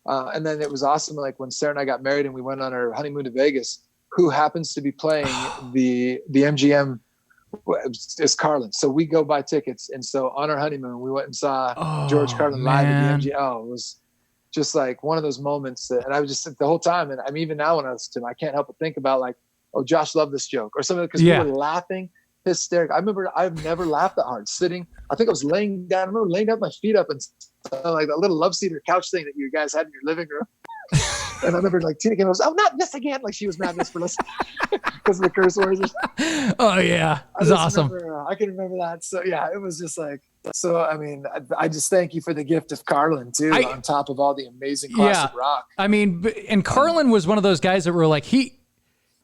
Speaker 3: And then it was awesome. Like when Sarah and I got married and we went on our honeymoon to Vegas, who happens to be playing the MGM is Carlin. So we go buy tickets. And so on our honeymoon, we went and saw George Carlin live at the MGM. Oh, it was just like one of those moments and I was just the whole time. And I'm even now when I listen to him, I can't help but think about like, oh, Josh loved this joke or something because we were laughing hysterical. I remember I've never laughed that hard sitting. I think I was laying down. I remember laying down my feet up and like that little love seat or couch thing that you guys had in your living room. And I remember like Tina came and was, oh, not this again. Like she was mad at us for listening because of the curse words.
Speaker 2: Oh yeah. It was awesome.
Speaker 3: I can remember that. So yeah, it was just like, so, I mean, I just thank you for the gift of Carlin too, on top of all the amazing classic rock.
Speaker 2: I mean, and Carlin was one of those guys that were like, he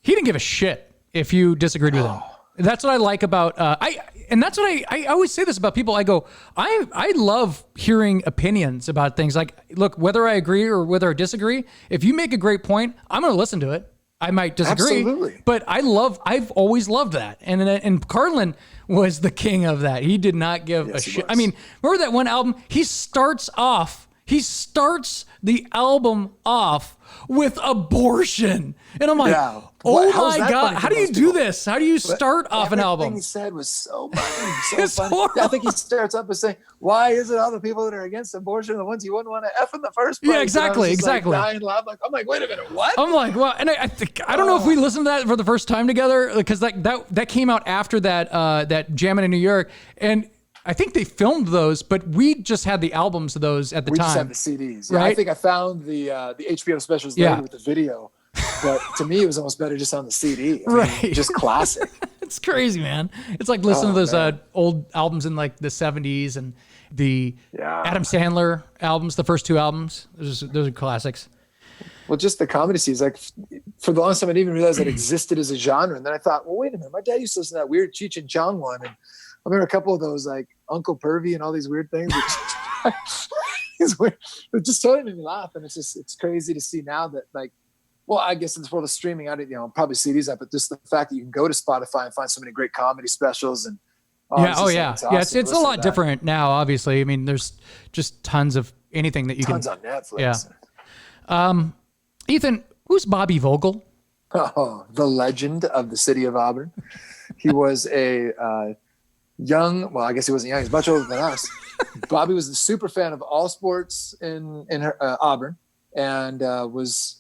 Speaker 2: didn't give a shit if you disagreed with him. That's what I like about, and that's what I always say this about people. I go, I love hearing opinions about things. Like, look, whether I agree or whether I disagree, if you make a great point, I'm going to listen to it. I might disagree,
Speaker 3: Absolutely.
Speaker 2: But I've always loved that. And Carlin was the king of that. He did not give a shit. I mean, remember that one album? He starts the album off with abortion. And I'm like, oh my God, how do you do this? How do you start off an album?
Speaker 3: Everything he said was so funny. So funny. I think he starts up by saying, why is it all the people that are against abortion are the ones you wouldn't want to F in the first place?
Speaker 2: Yeah, exactly.
Speaker 3: Like dying loud. I'm like, wait a minute, what?
Speaker 2: I'm like, well, and I think, I don't know if we listened to that for the first time together, because that came out after that Jammin' in New York. And I think they filmed those, but we just had the albums of those at the time.
Speaker 3: We just had the CDs. Yeah, right? I think I found the HBO specials later with the video. But to me, it was almost better just on the CD. I mean, just classic.
Speaker 2: It's crazy, man. It's like listening to those old albums in like the 70s and the Adam Sandler albums, the first two albums. Those are classics.
Speaker 3: Well, just the comedy scenes. Like for the longest time, I didn't even realize it existed as a genre. And then I thought, well, wait a minute. My dad used to listen to that weird Cheech and Chong one. And I remember a couple of those, like Uncle Pervy and all these weird things. It's weird. It just totally made me laugh. And it's crazy to see now that, like, well, I guess in this world of streaming, probably CDs up, but just the fact that you can go to Spotify and find so many great comedy specials and
Speaker 2: it's a lot different now. Obviously, I mean, there's just tons of anything that you
Speaker 3: tons on Netflix.
Speaker 2: Yeah. Ethan, who's Bobby Vogul?
Speaker 3: Oh, the legend of the city of Auburn. He was a young. Well, I guess he wasn't young. He's much older than us. Bobby was a super fan of all sports in Auburn, and was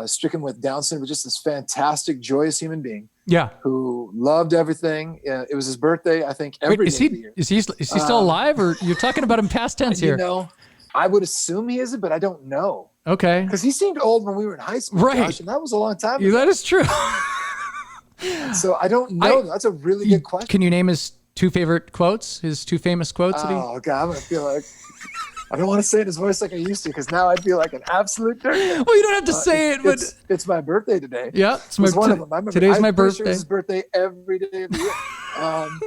Speaker 3: stricken with Down syndrome, just this fantastic, joyous human being. Yeah, who loved everything. It was his birthday, I think. Every day of the year.
Speaker 2: Is he still alive, or you're talking about him past tense here?
Speaker 3: I would assume he is, but I don't know.
Speaker 2: Okay,
Speaker 3: because he seemed old when we were in high school,
Speaker 2: right?
Speaker 3: Josh, and that was a long time ago.
Speaker 2: Yeah, that is true.
Speaker 3: So I don't know. That's a really good question.
Speaker 2: Can you name his two favorite quotes? His two famous quotes?
Speaker 3: Oh God, I'm gonna feel like. I don't want to say it in his voice like I used to, because now I'd feel like an absolute dirt.
Speaker 2: Well, you don't have to say it, but
Speaker 3: it's my birthday today.
Speaker 2: Yeah,
Speaker 3: it's one of them.
Speaker 2: Today's my birthday.
Speaker 3: Sure it's his birthday every day of the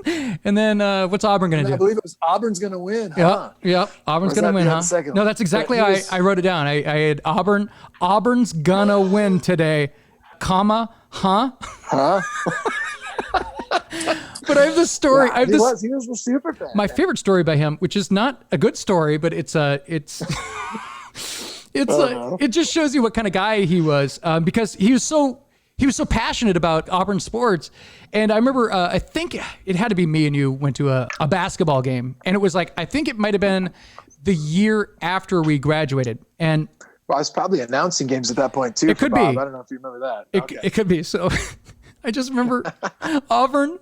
Speaker 3: year.
Speaker 2: And then what's Auburn going to do?
Speaker 3: I believe it was Auburn's going to win. Huh?
Speaker 2: Yeah, Auburn's going to win, huh? No, that's exactly how I wrote it down. I had Auburn's going to win today, comma, huh? But I have this story.
Speaker 3: He was the super fan.
Speaker 2: My favorite story by him, which is not a good story, but it just shows you what kind of guy he was, because he was so passionate about Auburn sports. And I remember, I think it had to be me and you went to a basketball game, and it was like, I think it might have been the year after we graduated. And
Speaker 3: I was probably announcing games at that point too.
Speaker 2: It could be.
Speaker 3: I don't know if you remember that.
Speaker 2: It could be. So I just remember Auburn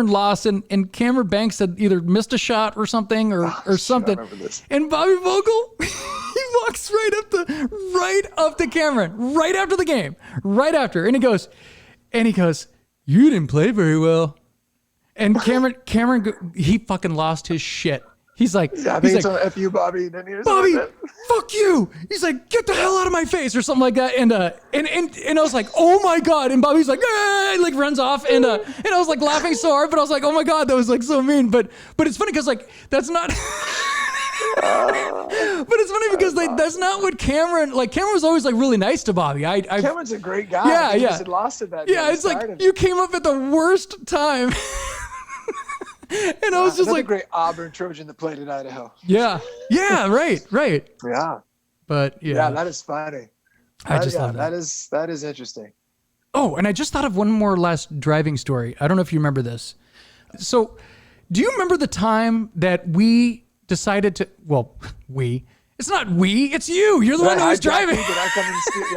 Speaker 2: lost, and Cameron Banks had either missed a shot or something or something.
Speaker 3: I remember this.
Speaker 2: And Bobby Vogul, he walks right up to Cameron right after the game, and he goes, "You didn't play very well." And Cameron, he fucking lost his shit. He's like,
Speaker 3: I think it's on F you, Bobby.
Speaker 2: Bobby, fuck you. He's like, get the hell out of my face, or something like that. And I was like, oh my God. And Bobby's like, like runs off. And I was like laughing so hard, but I was like, oh my God, that was like so mean. But it's funny because like, that's not, but it's funny because like, that's not what Cameron was always like really nice to Bobby.
Speaker 3: Cameron's a great guy.
Speaker 2: Yeah.
Speaker 3: He just had lost it that day.
Speaker 2: Yeah. It's like, you came up at the worst time. And I was just
Speaker 3: another
Speaker 2: like,
Speaker 3: great Auburn Trojan that played in Idaho.
Speaker 2: yeah, right.
Speaker 3: Yeah.
Speaker 2: But
Speaker 3: Yeah, that is funny.
Speaker 2: I just love that.
Speaker 3: That is interesting.
Speaker 2: Oh, and I just thought of one more last driving story. I don't know if you remember this. So, do you remember the time that we decided to? Well, it's not we. It's you. You're the one who was driving.
Speaker 3: Did I come in the studio?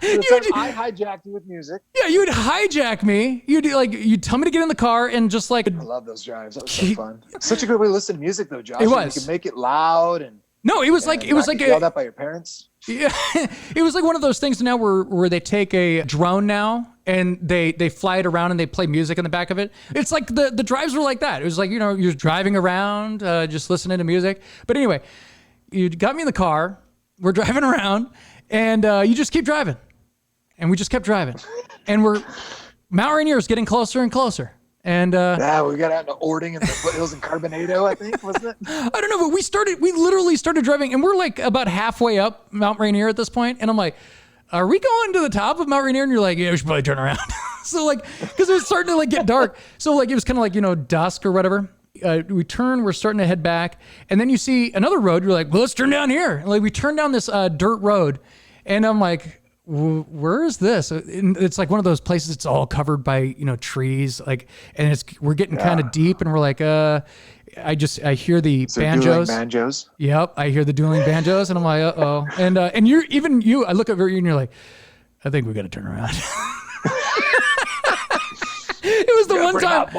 Speaker 3: Yeah, okay. I hijacked you with music.
Speaker 2: Yeah, you'd hijack me. You'd tell me to get in the car and just like.
Speaker 3: I love those drives. That was so fun. Such a good way to listen to music, though, Josh.
Speaker 2: It was.
Speaker 3: You could make it loud and.
Speaker 2: No, it was like
Speaker 3: yelled at by your parents.
Speaker 2: Yeah, it was like one of those things now where they take a drone now and they fly it around and they play music in the back of it. It's like the drives were like that. It was like, you're driving around, just listening to music. But anyway, you got me in the car. We're driving around and you just keep driving. And we just kept driving. And Mount Rainier is getting closer and closer. And
Speaker 3: we got out into Ording and the foothills in Carbonado, I think, wasn't it?
Speaker 2: I don't know, but we literally started driving, and we're like about halfway up Mount Rainier at this point, and I'm like, are we going to the top of Mount Rainier? And you're like, yeah, we should probably turn around. So like, because it was starting to like get dark. So like, it was kind of like, dusk or whatever. We're starting to head back, and then you see another road. You're like, well, let's turn down here. And like, we turn down this dirt road, and I'm like, where is this? And it's like one of those places. It's all covered by trees, like, and we're getting kind of deep, and we're like, I hear the banjos.
Speaker 3: Banjos.
Speaker 2: Yep, I hear the dueling banjos, and I'm like, uh-oh. And I look over you, and you're like, I think we got to turn around. It was the one time.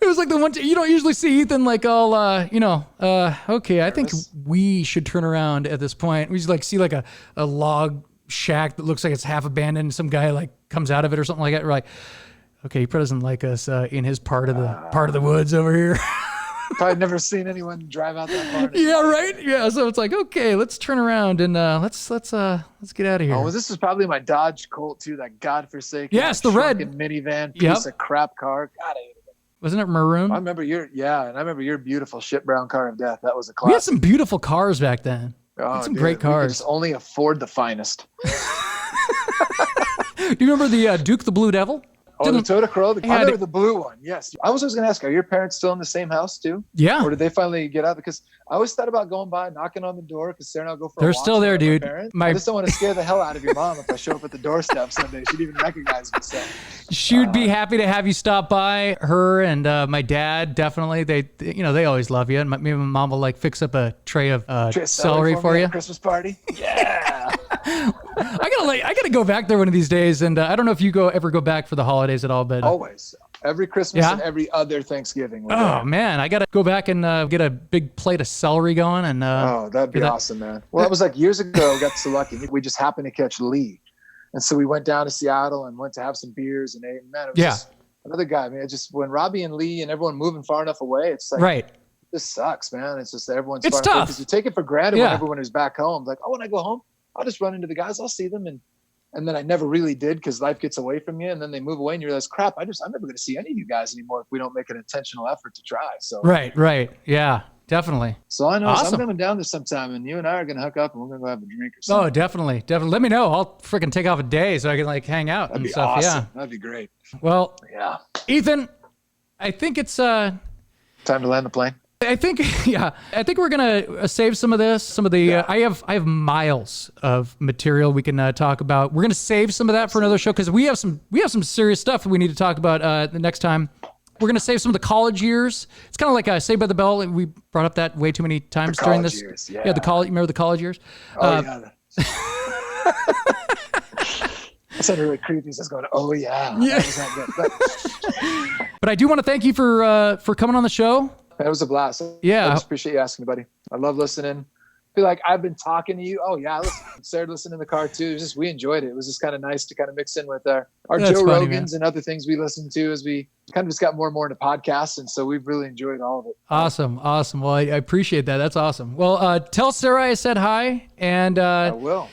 Speaker 2: It was like the one time you don't usually see Ethan like all, okay, I think we should turn around at this point. We just like see like a log shack that looks like it's half abandoned, and some guy like comes out of it or something like that. We're like, okay, he probably doesn't like us in his part of the woods over here.
Speaker 3: Probably never seen anyone drive out that far.
Speaker 2: Yeah, right. Yeah, so it's like, okay, let's turn around and let's get out of here.
Speaker 3: Oh, well, this is probably my Dodge Colt too, that godforsaken,
Speaker 2: the red
Speaker 3: minivan piece of crap car. God, I hated it.
Speaker 2: Wasn't it maroon?
Speaker 3: I remember your beautiful shit brown car of death. That was a classic.
Speaker 2: We had some beautiful cars back then.
Speaker 3: Oh,
Speaker 2: some great cars.
Speaker 3: We could just only afford the finest.
Speaker 2: Do you remember the Duke the Blue Devil?
Speaker 3: Oh, the Toyota Corolla. I remember the blue one. Yes. I was going to ask, are your parents still in the same house too?
Speaker 2: Yeah.
Speaker 3: Or did they finally get out? Because I always thought about going by, knocking on the door, because Sarah and I'll go for a walk.
Speaker 2: They're still there, dude.
Speaker 3: I just don't want to scare the hell out of your mom if I show up at the doorstep someday. She'd even recognize me. So.
Speaker 2: She would be happy to have you stop by. Her and my dad, definitely. They always love you. And maybe my mom will like fix up a tray of celery for you.
Speaker 3: Christmas party. Yeah.
Speaker 2: I gotta go back there one of these days, and I don't know if you ever go back for the holidays at all, but
Speaker 3: always, every Christmas and every other Thanksgiving.
Speaker 2: Man, I gotta go back and get a big plate of celery going, and
Speaker 3: that'd be awesome, man. Well, that was like years ago. We got so lucky. We just happened to catch Lee, and so we went down to Seattle and went to have some beers and ate. Man, it was just another guy. I mean, it just when Robbie and Lee and everyone moving far enough away, it's like this sucks, man. It's just everyone's
Speaker 2: it's
Speaker 3: far
Speaker 2: tough
Speaker 3: enough because you take it for granted when everyone is back home. Like, when I go home, I'll just run into the guys. I'll see them. And then I never really did because life gets away from you. And then they move away and you realize, crap, I'm never going to see any of you guys anymore if we don't make an intentional effort to try. So
Speaker 2: Right. Yeah, definitely.
Speaker 3: So I know I'm coming down there sometime and you and I are going to hook up and we're going to go have a drink or something.
Speaker 2: Oh, definily. Let me know. I'll freaking take off a day so I can like hang out and stuff.
Speaker 3: Awesome.
Speaker 2: Yeah.
Speaker 3: That'd be great.
Speaker 2: Well, Ethan, I think it's
Speaker 3: time to land the plane.
Speaker 2: I think we're gonna save some of this. Some of the I have miles of material we can talk about. We're gonna save some of that for another show because we have some serious stuff we need to talk about the next time. We're gonna save some of the college years. It's kind of like Saved by the Bell. We brought up that way too many times during this.
Speaker 3: Years,
Speaker 2: the college. Remember the college years?
Speaker 3: That sounded really creepy. So I was going, oh yeah. That was not good.
Speaker 2: But I do want to thank you for coming on the show.
Speaker 3: It was a blast.
Speaker 2: Yeah.
Speaker 3: I just appreciate you asking, buddy. I love listening. I feel like I've been talking to you. Oh, yeah. Started listening in the car, too. We enjoyed it. It was just kind of nice to kind of mix in with our Joe Rogans and other things we listened to as we kind of just got more and more into podcasts. And so we've really enjoyed all of it.
Speaker 2: Awesome. Well, I appreciate that. That's awesome. Well, tell Sarah I said hi. And
Speaker 3: I will.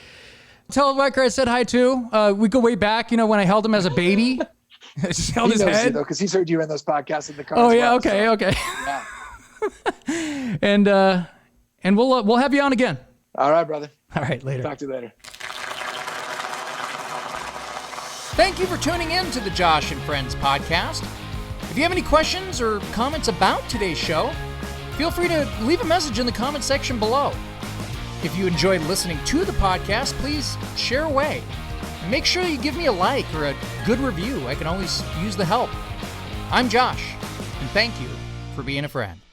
Speaker 2: Tell Riker I said hi, too. We go way back, when I held him as a baby. I just held his head.
Speaker 3: Because he's heard you in those podcasts in the car.
Speaker 2: Oh, yeah. Okay.
Speaker 3: Yeah.
Speaker 2: And we'll have you on again.
Speaker 3: All right, brother.
Speaker 2: All right, later.
Speaker 3: Talk to you later.
Speaker 2: Thank you for tuning in to the Josh and Friends podcast. If you have any questions or comments about today's show, feel free to leave a message in the comment section below. If you enjoyed listening to the podcast, please share away. And make sure you give me a like or a good review. I can always use the help. I'm Josh, and thank you for being a friend.